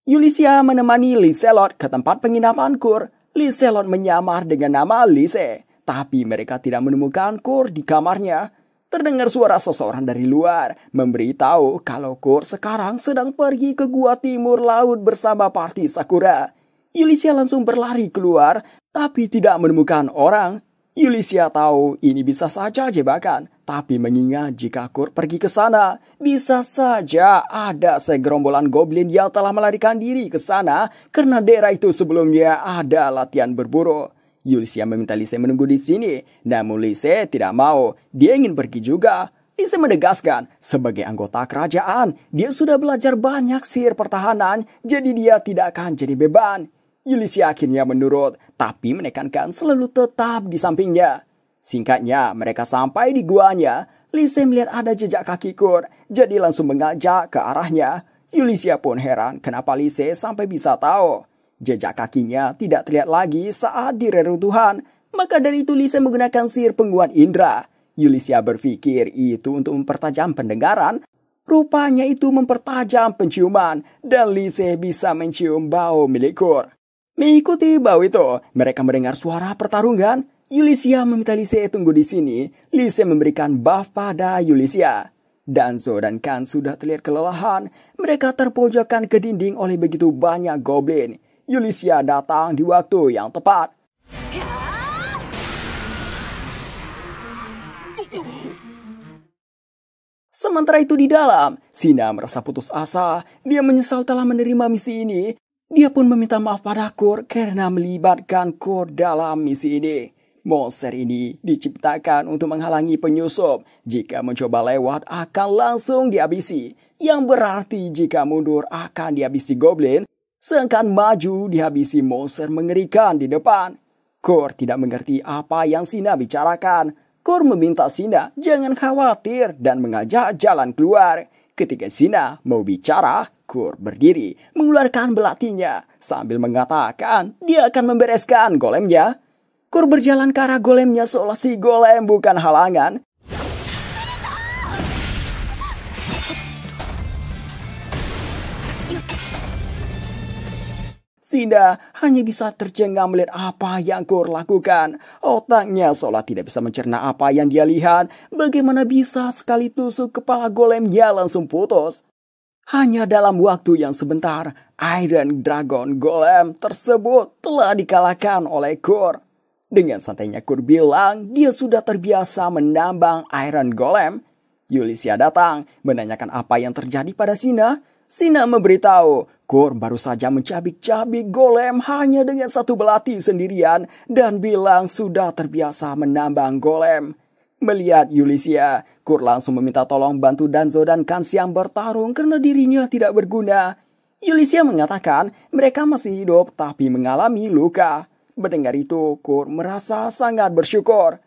Yulisia menemani Liselot ke tempat penginapan Kor. Liselot menyamar dengan nama Lise, tapi mereka tidak menemukan Kor di kamarnya. Terdengar suara seseorang dari luar memberitahu kalau Kor sekarang sedang pergi ke gua timur laut bersama parti Sakura. Yulisia langsung berlari keluar, tapi tidak menemukan orang. Yulisia tahu ini bisa saja jebakan, tapi mengingat jika Kor pergi ke sana, bisa saja ada segerombolan goblin yang telah melarikan diri ke sana karena daerah itu sebelumnya ada latihan berburu. Yulisia meminta Lise menunggu di sini, namun Lise tidak mau. Dia ingin pergi juga. Lise menegaskan, sebagai anggota kerajaan, dia sudah belajar banyak sihir pertahanan, jadi dia tidak akan jadi beban. Yulisia akhirnya menurut, tapi menekankan selalu tetap di sampingnya. Singkatnya, mereka sampai di guanya. Lise melihat ada jejak kaki Kor, jadi langsung mengajak ke arahnya. Yulisia pun heran kenapa Lise sampai bisa tahu. Jejak kakinya tidak terlihat lagi saat di reruntuhan. Maka dari itu Lise menggunakan sihir penguat indera. Yulisia berpikir itu untuk mempertajam pendengaran. Rupanya itu mempertajam penciuman, dan Lise bisa mencium bau milik Kor. Mengikuti bau itu, mereka mendengar suara pertarungan. Yulisia meminta Lise tunggu di sini. Lise memberikan buff pada Yulisia. Danzo dan Kan sudah terlihat kelelahan. Mereka terpojokkan ke dinding oleh begitu banyak goblin. Yulisia datang di waktu yang tepat. Sementara itu di dalam, Sina merasa putus asa. Dia menyesal telah menerima misi ini. Dia pun meminta maaf pada Kor karena melibatkan Kor dalam misi ini. Monster ini diciptakan untuk menghalangi penyusup. Jika mencoba lewat akan langsung dihabisi. Yang berarti jika mundur akan dihabisi goblin. Sedangkan maju dihabisi monster mengerikan di depan. Kor tidak mengerti apa yang Sina bicarakan. Kor meminta Sina jangan khawatir dan mengajak jalan keluar. Ketika Sina mau bicara, Kor berdiri, mengeluarkan belatinya sambil mengatakan dia akan membereskan golemnya. Kor berjalan ke arah golemnya seolah si golem bukan halangan. Sina hanya bisa tercengang melihat apa yang Kor lakukan. Otaknya seolah tidak bisa mencerna apa yang dia lihat. Bagaimana bisa sekali tusuk kepala golemnya langsung putus. Hanya dalam waktu yang sebentar, Iron Dragon Golem tersebut telah dikalahkan oleh Kor. Dengan santainya Kor bilang dia sudah terbiasa menambang Iron Golem. Yulisia datang menanyakan apa yang terjadi pada Sina. Sina memberitahu Kor baru saja mencabik-cabik golem hanya dengan satu belati sendirian dan bilang sudah terbiasa menambang golem. Melihat Yulisia, Kor langsung meminta tolong bantu Danzo dan Kan yang bertarung karena dirinya tidak berguna. Yulisia mengatakan mereka masih hidup tapi mengalami luka. Mendengar itu, Kor merasa sangat bersyukur.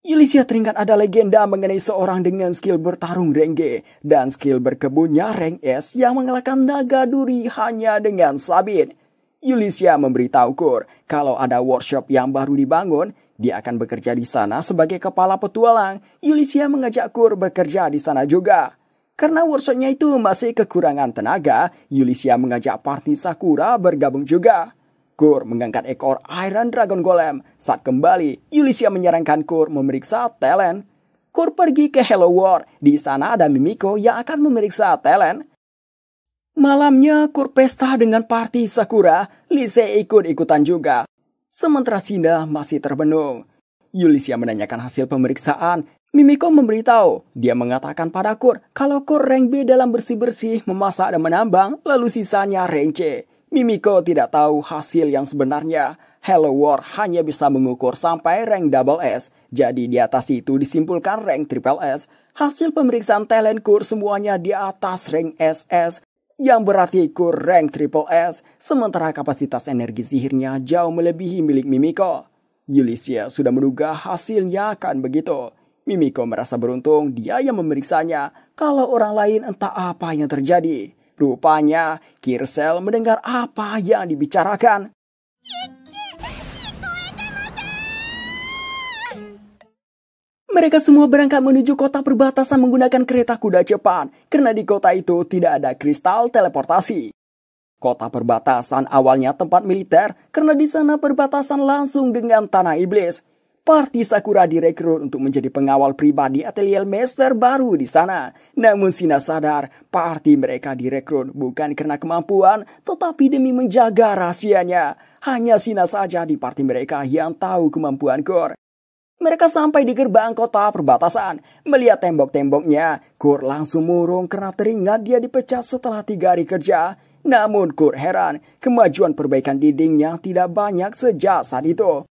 Yulisia teringat ada legenda mengenai seorang dengan skill bertarung rank G dan skill berkebunnya rank S yang mengalahkan naga duri hanya dengan sabit. Yulisia memberitahu Kur kalau ada workshop yang baru dibangun, dia akan bekerja di sana sebagai kepala petualang. Yulisia mengajak Kur bekerja di sana juga. Karena workshopnya itu masih kekurangan tenaga, Yulisia mengajak party Sakura bergabung juga. Kur mengangkat ekor Iron Dragon Golem. Saat kembali, Yulisia menyarankan Kur memeriksa talent. Kur pergi ke Hello World. Di sana ada Mimiko yang akan memeriksa talent. Malamnya, Kur pesta dengan party Sakura. Lise ikut-ikutan juga. Sementara Sina masih terbenung. Yulisia menanyakan hasil pemeriksaan. Mimiko memberitahu. Dia mengatakan pada Kur kalau Kur rank B dalam bersih-bersih, memasak dan menambang, lalu sisanya rank C. Mimiko tidak tahu hasil yang sebenarnya. Hello World hanya bisa mengukur sampai rank double S. Jadi di atas itu disimpulkan rank triple S. Hasil pemeriksaan talent Kur semuanya di atas rank SS. Yang berarti Kur rank triple S. Sementara kapasitas energi sihirnya jauh melebihi milik Mimiko. Yulisia sudah menduga hasilnya akan begitu. Mimiko merasa beruntung dia yang memeriksanya. Kalau orang lain entah apa yang terjadi. Rupanya, Kirsel mendengar apa yang dibicarakan. Mereka semua berangkat menuju kota perbatasan menggunakan kereta kuda Jepang, karena di kota itu tidak ada kristal teleportasi. Kota perbatasan awalnya tempat militer, karena di sana perbatasan langsung dengan tanah iblis. Party Sakura direkrut untuk menjadi pengawal pribadi atelier master baru di sana. Namun Sina sadar, party mereka direkrut bukan karena kemampuan, tetapi demi menjaga rahasianya. Hanya Sina saja di party mereka yang tahu kemampuan Kur. Mereka sampai di gerbang kota perbatasan. Melihat tembok-temboknya, Kur langsung murung karena teringat dia dipecat setelah 3 hari kerja. Namun Kur heran, kemajuan perbaikan dindingnya tidak banyak sejak saat itu.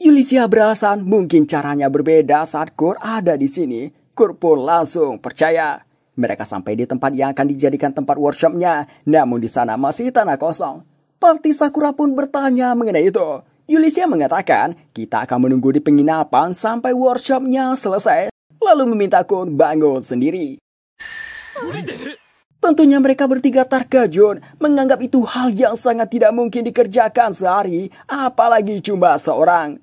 Yulisia beralasan mungkin caranya berbeda saat Kur ada di sini. Kur pun langsung percaya. Mereka sampai di tempat yang akan dijadikan tempat workshopnya, namun di sana masih tanah kosong. Party Sakura pun bertanya mengenai itu. Yulisia mengatakan kita akan menunggu di penginapan sampai workshopnya selesai, lalu meminta Kur bangun sendiri. Tentunya mereka bertiga terkejut, menganggap itu hal yang sangat tidak mungkin dikerjakan sehari, apalagi cuma seorang.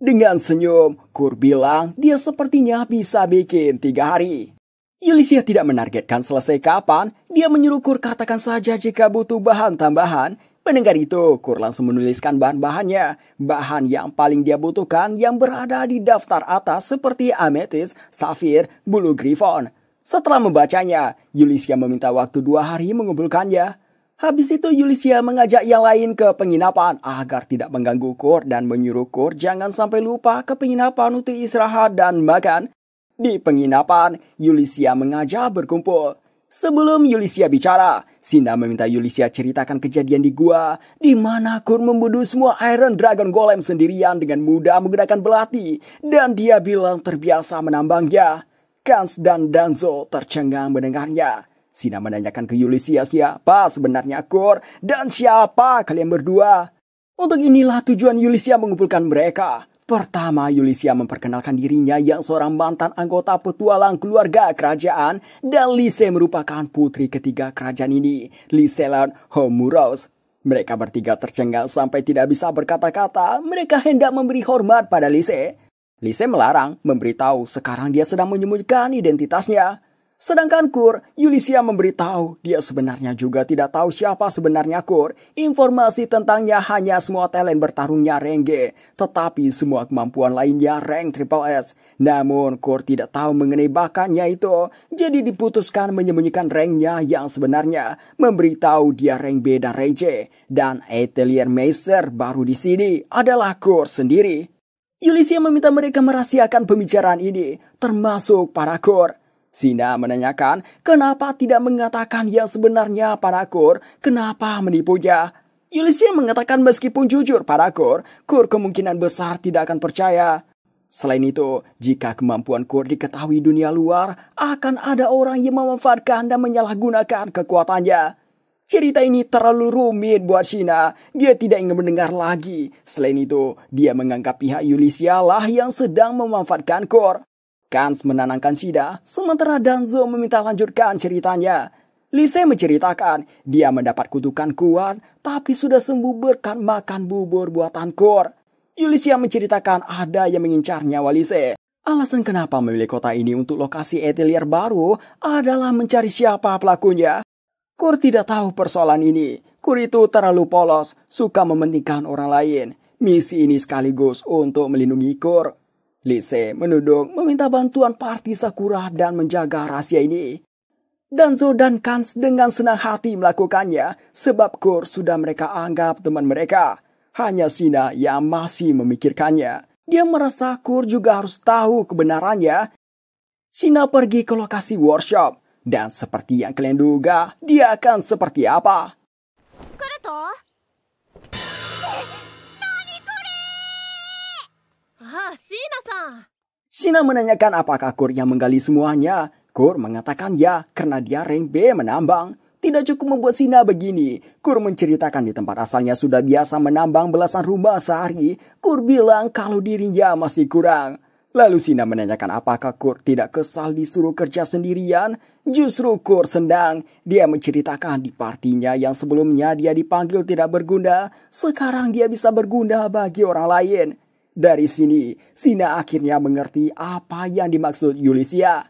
Dengan senyum, Kur bilang dia sepertinya bisa bikin 3 hari. Yulisia tidak menargetkan selesai kapan, dia menyuruh Kur katakan saja jika butuh bahan tambahan. Mendengar itu, Kur langsung menuliskan bahan-bahannya. Bahan yang paling dia butuhkan yang berada di daftar atas seperti ametis, safir, bulu griffon. Setelah membacanya, Yulisia meminta waktu 2 hari mengumpulkannya. Habis itu Yulisia mengajak yang lain ke penginapan agar tidak mengganggu Kur dan menyuruh Kur jangan sampai lupa ke penginapan untuk istirahat dan makan. Di penginapan, Yulisia mengajak berkumpul. Sebelum Yulisia bicara, Sina meminta Yulisia ceritakan kejadian di gua di mana Kur membunuh semua Iron Dragon Golem sendirian dengan mudah menggunakan belati dan dia bilang terbiasa menambangnya. Kans dan Danzo tercengang mendengarnya. Sina menanyakan ke Yulisia siapa sebenarnya Kur dan siapa kalian berdua. Untuk inilah tujuan Yulisia mengumpulkan mereka. Pertama, Yulisia memperkenalkan dirinya yang seorang mantan anggota petualang keluarga kerajaan dan Lise merupakan putri ketiga kerajaan ini, Liselan Homuros. Mereka bertiga tercengang sampai tidak bisa berkata-kata. Mereka hendak memberi hormat pada Lise. Lise melarang, memberitahu sekarang dia sedang menyembunyikan identitasnya. Sedangkan Kur, Yulisia memberitahu dia sebenarnya juga tidak tahu siapa sebenarnya Kur. Informasi tentangnya hanya semua talent bertarungnya rank G, tetapi semua kemampuan lainnya rank triple S. Namun Kur tidak tahu mengenai bakatnya itu, jadi diputuskan menyembunyikan ranknya yang sebenarnya, memberitahu dia rank B dan rank C. Dan atelier master baru di sini adalah Kur sendiri. Yulisia meminta mereka merahasiakan pembicaraan ini, termasuk para Kur. Sina menanyakan kenapa tidak mengatakan yang sebenarnya pada Kur, kenapa menipunya. Yulisia mengatakan meskipun jujur pada Kur kemungkinan besar tidak akan percaya. Selain itu, jika kemampuan Kur diketahui dunia luar, akan ada orang yang memanfaatkan dan menyalahgunakan kekuatannya. Cerita ini terlalu rumit buat Shina. Dia tidak ingin mendengar lagi. Selain itu, dia menganggap pihak Yulicia lah yang sedang memanfaatkan Kor. Kans menenangkan Shina, sementara Danzo meminta lanjutkan ceritanya. Lise menceritakan, dia mendapat kutukan kuat, tapi sudah sembuh berkat makan bubur buatan Kor. Yulicia menceritakan ada yang mengincar nyawa Lise. Alasan kenapa memilih kota ini untuk lokasi atelier baru adalah mencari siapa pelakunya. Kor tidak tahu persoalan ini. Kor itu terlalu polos, suka mementingkan orang lain. Misi ini sekaligus untuk melindungi Kor. Lise menuduk meminta bantuan parti Sakura dan menjaga rahasia ini. Danzo dan Kans dengan senang hati melakukannya sebab Kor sudah mereka anggap teman mereka. Hanya Shina yang masih memikirkannya. Dia merasa Kor juga harus tahu kebenarannya. Shina pergi ke lokasi workshop. Dan seperti yang kalian duga, dia akan seperti apa? Shina menanyakan apakah Kor yang menggali semuanya. Kor mengatakan ya, karena dia rank B menambang. Tidak cukup membuat Shina begini. Kor menceritakan di tempat asalnya sudah biasa menambang belasan rumah sehari. Kor bilang kalau dirinya masih kurang. Lalu Shina menanyakan apakah Kor tidak kesal disuruh kerja sendirian. Justru Kor senang. Dia menceritakan di partinya yang sebelumnya dia dipanggil tidak berguna. Sekarang dia bisa berguna bagi orang lain. Dari sini, Shina akhirnya mengerti apa yang dimaksud Yulicia.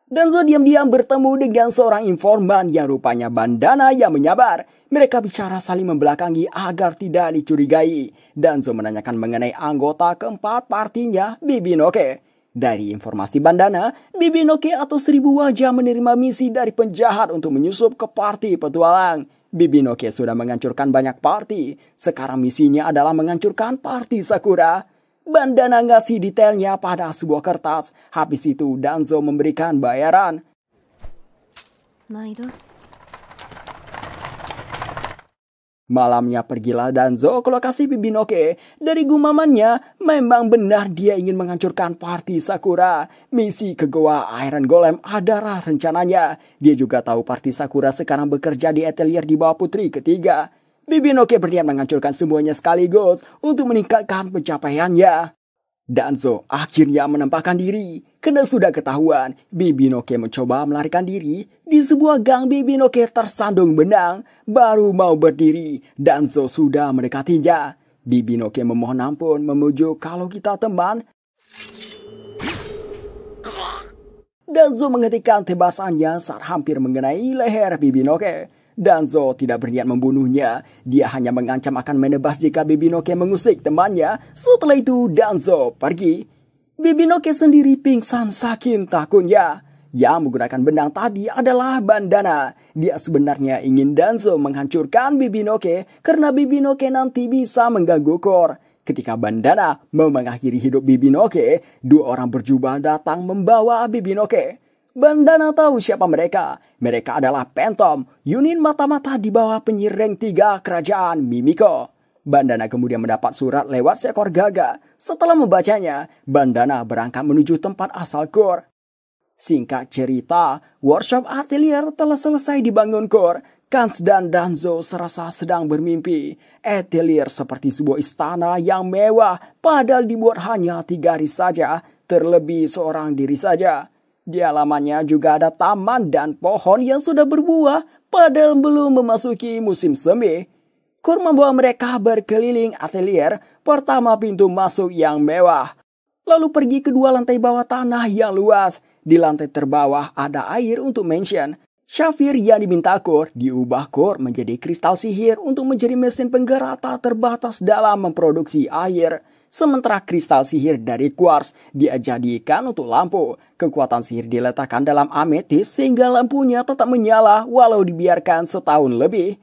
Danzo diam-diam bertemu dengan seorang informan yang rupanya Bandana yang menyabar. Mereka bicara saling membelakangi agar tidak dicurigai. Danzo menanyakan mengenai anggota keempat partinya, Bibinoke. Dari informasi Bandana, Bibinoke atau 1000 wajah menerima misi dari penjahat untuk menyusup ke parti petualang. Bibinoke sudah menghancurkan banyak parti. Sekarang misinya adalah menghancurkan parti Sakura. Bandana ngasih detailnya pada sebuah kertas. Habis itu Danzo memberikan bayaran. Malamnya pergilah Danzo ke lokasi Bibinoke. Dari gumamannya, memang benar dia ingin menghancurkan parti Sakura. Misi ke Goa Iron Golem adalah rencananya. Dia juga tahu parti Sakura sekarang bekerja di atelier di bawah putri ketiga. Bibinoke berniat menghancurkan semuanya sekaligus untuk meningkatkan pencapaiannya. Danzo akhirnya menampakkan diri. Karena sudah ketahuan, Bibinoke mencoba melarikan diri. Di sebuah gang Bibinoke tersandung benang. Baru mau berdiri, Danzo sudah mendekatinya. Bibinoke memohon ampun, memujuk kalau kita teman. Danzo menghentikan tebasannya saat hampir mengenai leher Bibinoke. Danzo tidak berniat membunuhnya. Dia hanya mengancam akan menebas jika Bibinoke mengusik temannya. Setelah itu Danzo pergi. Bibinoke sendiri pingsan saking takutnya. Yang menggunakan benang tadi adalah Bandana. Dia sebenarnya ingin Danzo menghancurkan Bibinoke karena Bibinoke nanti bisa mengganggu Kor. Ketika Bandana mau mengakhiri hidup Bibinoke, 2 orang berjubah datang membawa Bibinoke. Bandana tahu siapa mereka. Mereka adalah Phantom, unit mata-mata di bawah penyihir rank 3 kerajaan Mimiko. Bandana kemudian mendapat surat lewat seekor gagak. Setelah membacanya, Bandana berangkat menuju tempat asal Kor. Singkat cerita, workshop atelier telah selesai dibangun Kor. Kans dan Danzo serasa sedang bermimpi. Atelier seperti sebuah istana yang mewah, padahal dibuat hanya 3 hari saja, terlebih seorang diri saja. Di halamannya juga ada taman dan pohon yang sudah berbuah, padahal belum memasuki musim semi. Kor membawa mereka berkeliling atelier, pertama pintu masuk yang mewah. Lalu pergi ke 2 lantai bawah tanah yang luas. Di lantai terbawah ada air untuk mansion. Shafir yang diminta Kor diubah Kor menjadi kristal sihir untuk menjadi mesin penggerak tak terbatas dalam memproduksi air. Sementara kristal sihir dari quartz dia jadikan untuk lampu. Kekuatan sihir diletakkan dalam ametis sehingga lampunya tetap menyala walau dibiarkan setahun lebih.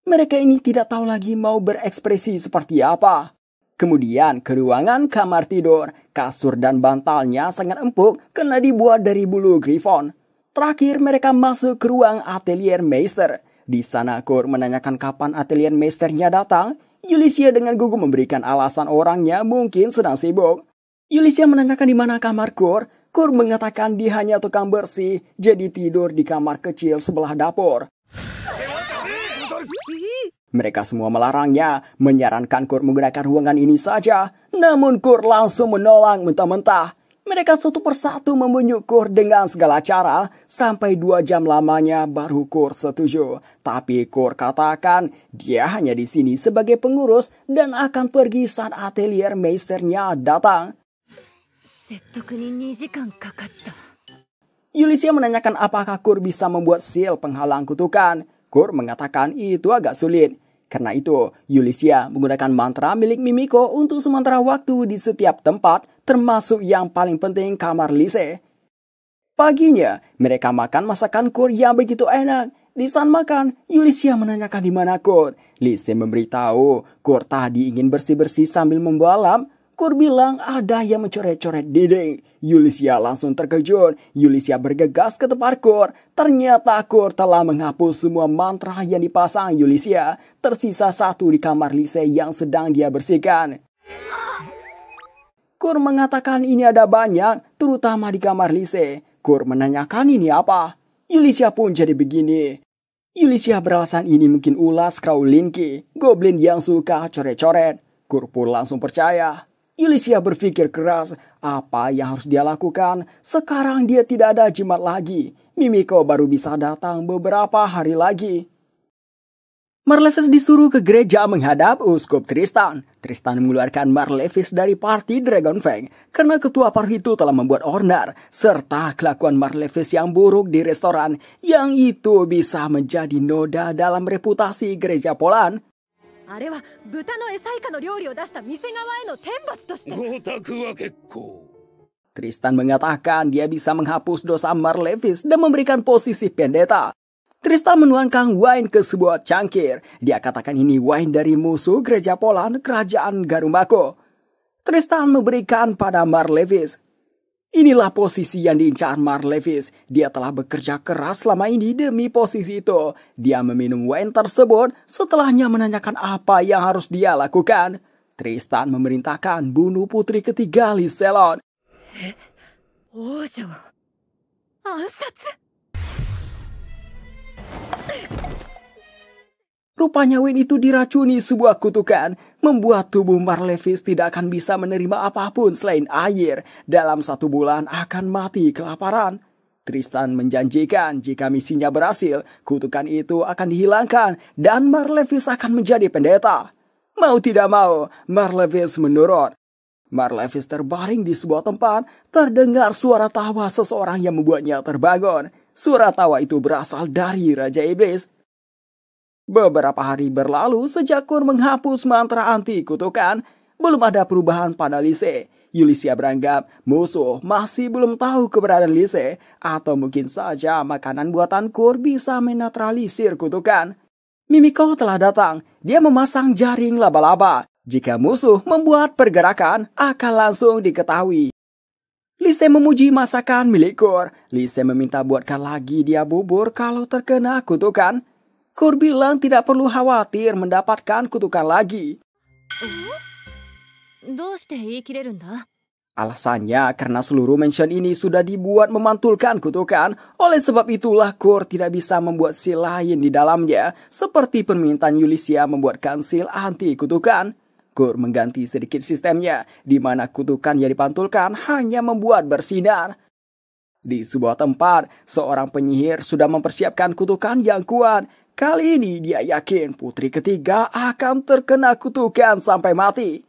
Mereka ini tidak tahu lagi mau berekspresi seperti apa. Kemudian ke ruangan kamar tidur. Kasur dan bantalnya sangat empuk karena dibuat dari bulu griffon. Terakhir mereka masuk ke ruang atelier Meister. Di sana Kor menanyakan kapan atelier Meisternya datang. Yulicia dengan gugup memberikan alasan orangnya mungkin sedang sibuk. Yulicia menanyakan di mana kamar Kor. Kor mengatakan dia hanya tukang bersih, jadi tidur di kamar kecil sebelah dapur. Mereka semua melarangnya, menyarankan Kurt menggunakan ruangan ini saja. Namun Kurt langsung menolak mentah-mentah. Mereka satu persatu membujuk Kurt dengan segala cara. Sampai 2 jam lamanya baru Kurt setuju. Tapi Kurt katakan dia hanya di sini sebagai pengurus dan akan pergi saat atelier meisternya datang. Yulisya menanyakan apakah Kurt bisa membuat seal penghalang kutukan. Kurt mengatakan itu agak sulit. Karena itu, Yulisya menggunakan mantra milik Mimiko untuk sementara waktu di setiap tempat, termasuk yang paling penting kamar Lise. Paginya, mereka makan masakan Kurt yang begitu enak. Di saat makan, Yulisya menanyakan di mana Kurt. Lise memberitahu Kurt tadi ingin bersih-bersih sambil membalap. Kurt bilang ada yang mencoret-coret dinding. Yulisya langsung terkejut. Yulisya bergegas ke tempat Kurt. Ternyata Kurt telah menghapus semua mantra yang dipasang Yulisya. Tersisa 1 di kamar Lise yang sedang dia bersihkan. Kurt mengatakan ini ada banyak, terutama di kamar Lise. Kurt menanyakan ini apa. Yulisya pun jadi begini. Yulisya beralasan ini mungkin ulas Kraulinki, goblin yang suka coret-coret. Kurt pun langsung percaya. Yulisya berpikir keras apa yang harus dia lakukan. Sekarang dia tidak ada jimat lagi. Mimiko baru bisa datang beberapa hari lagi. Marlevis disuruh ke gereja menghadap Uskup Tristan. Tristan mengeluarkan Marlevis dari party Dragonfang karena ketua party itu telah membuat onar serta kelakuan Marlevis yang buruk di restoran yang itu bisa menjadi noda dalam reputasi gereja Poland. Tristan mengatakan dia bisa menghapus dosa Marlevis dan memberikan posisi pendeta. Tristan menuangkan wine ke sebuah cangkir. Dia katakan ini wine dari musuh gereja Poland, kerajaan Garumbako. Tristan memberikan pada Marlevis. Inilah posisi yang diincar Marlevis. Dia telah bekerja keras selama ini demi posisi itu. Dia meminum wine tersebut setelahnya menanyakan apa yang harus dia lakukan. Tristan memerintahkan bunuh putri ketiga Lyselon. Rupanya wine itu diracuni sebuah kutukan, membuat tubuh Marlevis tidak akan bisa menerima apapun selain air. Dalam 1 bulan akan mati kelaparan. Tristan menjanjikan jika misinya berhasil, kutukan itu akan dihilangkan dan Marlevis akan menjadi pendeta. Mau tidak mau, Marlevis menurut. Marlevis terbaring di sebuah tempat, terdengar suara tawa seseorang yang membuatnya terbangun. Suara tawa itu berasal dari Raja Iblis. Beberapa hari berlalu sejak Kurt menghapus mantra anti kutukan, belum ada perubahan pada Lise. Yulisya beranggap musuh masih belum tahu keberadaan Lise, atau mungkin saja makanan buatan Kurt bisa menetralisir kutukan. Mimiko telah datang, dia memasang jaring laba-laba. Jika musuh membuat pergerakan, akan langsung diketahui. Lise memuji masakan milik Kurt. Lise meminta buatkan lagi dia bubur kalau terkena kutukan. Kurt bilang tidak perlu khawatir mendapatkan kutukan lagi. Alasannya karena seluruh mansion ini sudah dibuat memantulkan kutukan. Oleh sebab itulah Kurt tidak bisa membuat seal lain di dalamnya. Seperti permintaan Yulisya membuatkan seal anti kutukan. Kurt mengganti sedikit sistemnya, di mana kutukan yang dipantulkan hanya membuat bersinar. Di sebuah tempat, seorang penyihir sudah mempersiapkan kutukan yang kuat. Kali ini dia yakin putri ketiga akan terkena kutukan sampai mati.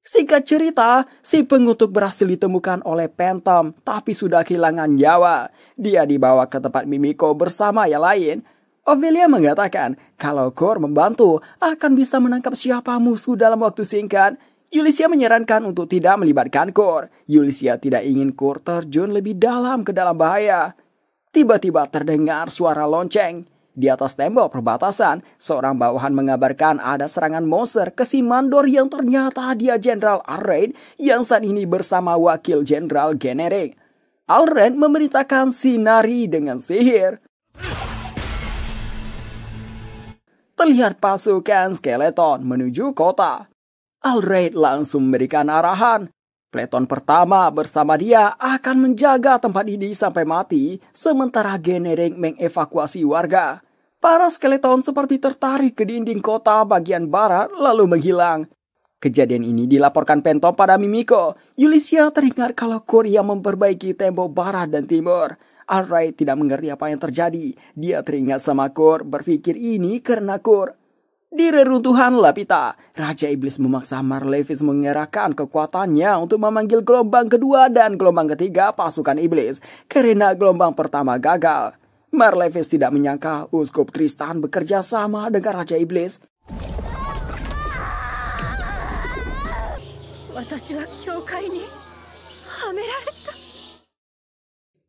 Singkat cerita, si pengutuk berhasil ditemukan oleh Phantom, tapi sudah kehilangan nyawa. Dia dibawa ke tempat Mimiko bersama yang lain. Ophelia mengatakan kalau Kurt membantu akan bisa menangkap siapa musuh dalam waktu singkat. Yulisya menyarankan untuk tidak melibatkan Kurt. Yulisya tidak ingin Kurt terjun lebih dalam ke dalam bahaya. Tiba-tiba terdengar suara lonceng. Di atas tembok perbatasan, seorang bawahan mengabarkan ada serangan monster ke si mandor yang ternyata dia Jenderal Alred yang saat ini bersama Wakil Jenderal Generik. Alred memerintahkan Sinari dengan sihir. Terlihat pasukan skeleton menuju kota. Alred langsung memberikan arahan. Peleton pertama bersama dia akan menjaga tempat ini sampai mati, sementara Genering mengevakuasi warga. Para skeleton seperti tertarik ke dinding kota bagian barat lalu menghilang. Kejadian ini dilaporkan Pentom pada Mimiko. Ulysses teringat kalau Kurt yang memperbaiki tembok barat dan timur. Alright tidak mengerti apa yang terjadi. Dia teringat sama Kurt, berpikir ini karena Kurt. Di reruntuhan Lapita, Raja Iblis memaksa Marlevis mengerahkan kekuatannya untuk memanggil gelombang kedua dan gelombang ketiga pasukan iblis karena gelombang pertama gagal. Marlevis tidak menyangka Uskup Tristan bekerja sama dengan Raja Iblis.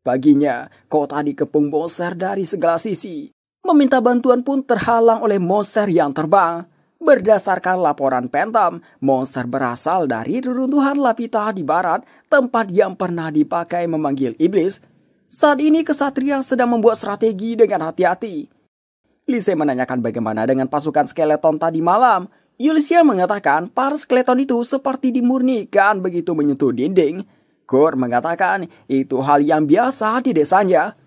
Baginya, kota dikepung monster dari segala sisi. Meminta bantuan pun terhalang oleh monster yang terbang. Berdasarkan laporan Pentom, monster berasal dari reruntuhan Lapita di barat, tempat yang pernah dipakai memanggil iblis. Saat ini kesatria sedang membuat strategi dengan hati-hati. Lise menanyakan bagaimana dengan pasukan skeleton tadi malam. Ulysses mengatakan para skeleton itu seperti dimurnikan begitu menyentuh dinding. Kurt mengatakan itu hal yang biasa di desanya.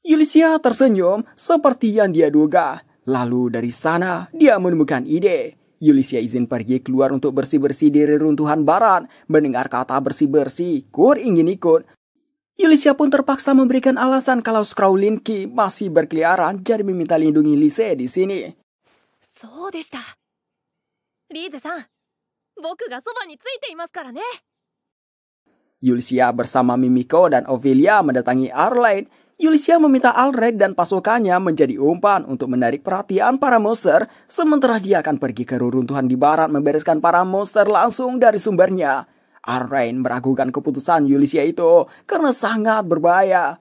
Ulysses tersenyum seperti yang dia duga. Lalu dari sana dia menemukan ide. Ulysses izin pergi keluar untuk bersih-bersih di reruntuhan barat. Mendengar kata bersih-bersih, Kurt ingin ikut. Ulysses pun terpaksa memberikan alasan kalau Skraulinki masih berkeliaran jadi meminta lindungi Lise di sini. Ulysses bersama Mimiko dan Ophelia mendatangi Arlide. Ulysses meminta Alred dan pasukannya menjadi umpan untuk menarik perhatian para monster, sementara dia akan pergi ke reruntuhan di barat membereskan para monster langsung dari sumbernya. Arrain meragukan keputusan Ulysses itu karena sangat berbahaya.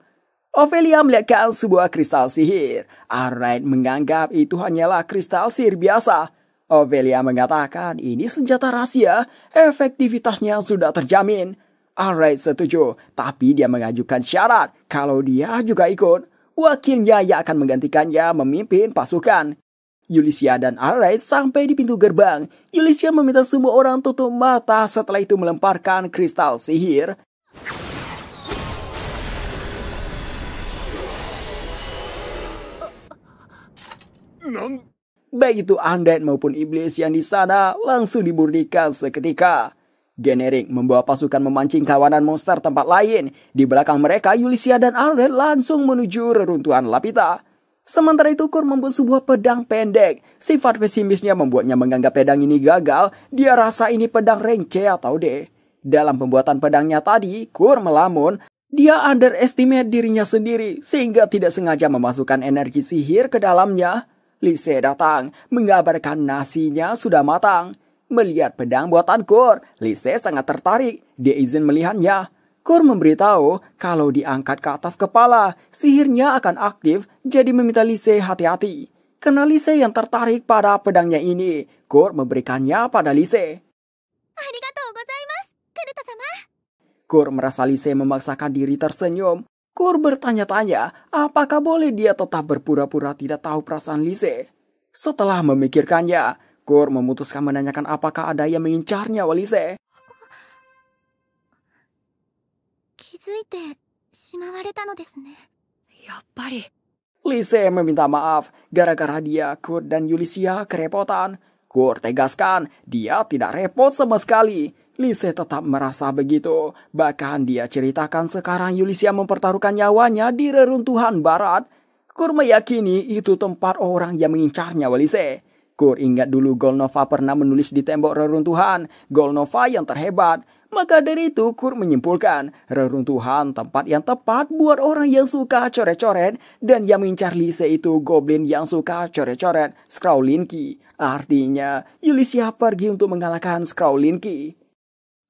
Ophelia melihatkan sebuah kristal sihir. Arrain menganggap itu hanyalah kristal sihir biasa. Ophelia mengatakan ini senjata rahasia, efektivitasnya sudah terjamin. Alright setuju, tapi dia mengajukan syarat kalau dia juga ikut. Wakilnya yang akan menggantikannya memimpin pasukan. Ulysses dan Alright sampai di pintu gerbang. Ulysses meminta semua orang tutup mata setelah itu melemparkan kristal sihir. Baik itu undead maupun iblis yang di sana langsung dimurnikan seketika. Genering membawa pasukan memancing kawanan monster tempat lain. Di belakang mereka, Ulysses dan Alred langsung menuju reruntuhan Lapita. Sementara itu, Kurt membuat sebuah pedang pendek. Sifat pesimisnya membuatnya menganggap pedang ini gagal. Dia rasa ini pedang rank C atau D. Dalam pembuatan pedangnya tadi, Kurt melamun. Dia underestimate dirinya sendiri, sehingga tidak sengaja memasukkan energi sihir ke dalamnya. Lise datang, mengabarkan nasinya sudah matang. Melihat pedang buatan Kurt, Lise sangat tertarik. Dia izin melihatnya. Kurt memberitahu kalau diangkat ke atas kepala, sihirnya akan aktif, jadi meminta Lise hati-hati. Karena Lise yang tertarik pada pedangnya ini, Kurt memberikannya pada Lise. Kurt merasa Lise memaksakan diri tersenyum. Kurt bertanya-tanya, apakah boleh dia tetap berpura-pura tidak tahu perasaan Lise? Setelah memikirkannya, Kurt memutuskan menanyakan apakah ada yang mengincarnya Lise. Lise meminta maaf gara-gara dia, Kurt dan Ulysses kerepotan. Kurt tegaskan dia tidak repot sama sekali. Lise tetap merasa begitu. Bahkan dia ceritakan sekarang Ulysses mempertaruhkan nyawanya di reruntuhan barat. Kurt meyakini itu tempat orang yang mengincarnya Lise. Kurt ingat dulu Golnova pernah menulis di tembok reruntuhan, Golnova yang terhebat. Maka dari itu Kurt menyimpulkan, reruntuhan tempat yang tepat buat orang yang suka coret-coret, dan yang mengincar Lise itu goblin yang suka coret-coret, Skraulinki. Artinya, Ulysses pergi untuk mengalahkan Skraulinki.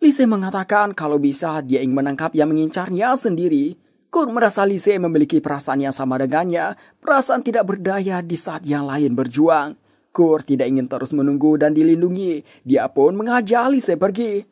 Lise mengatakan kalau bisa dia ingin menangkap yang mengincarnya sendiri. Kurt merasa Lise memiliki perasaan yang sama dengannya, perasaan tidak berdaya di saat yang lain berjuang. Kurt tidak ingin terus menunggu dan dilindungi. Dia pun mengajak Lise pergi.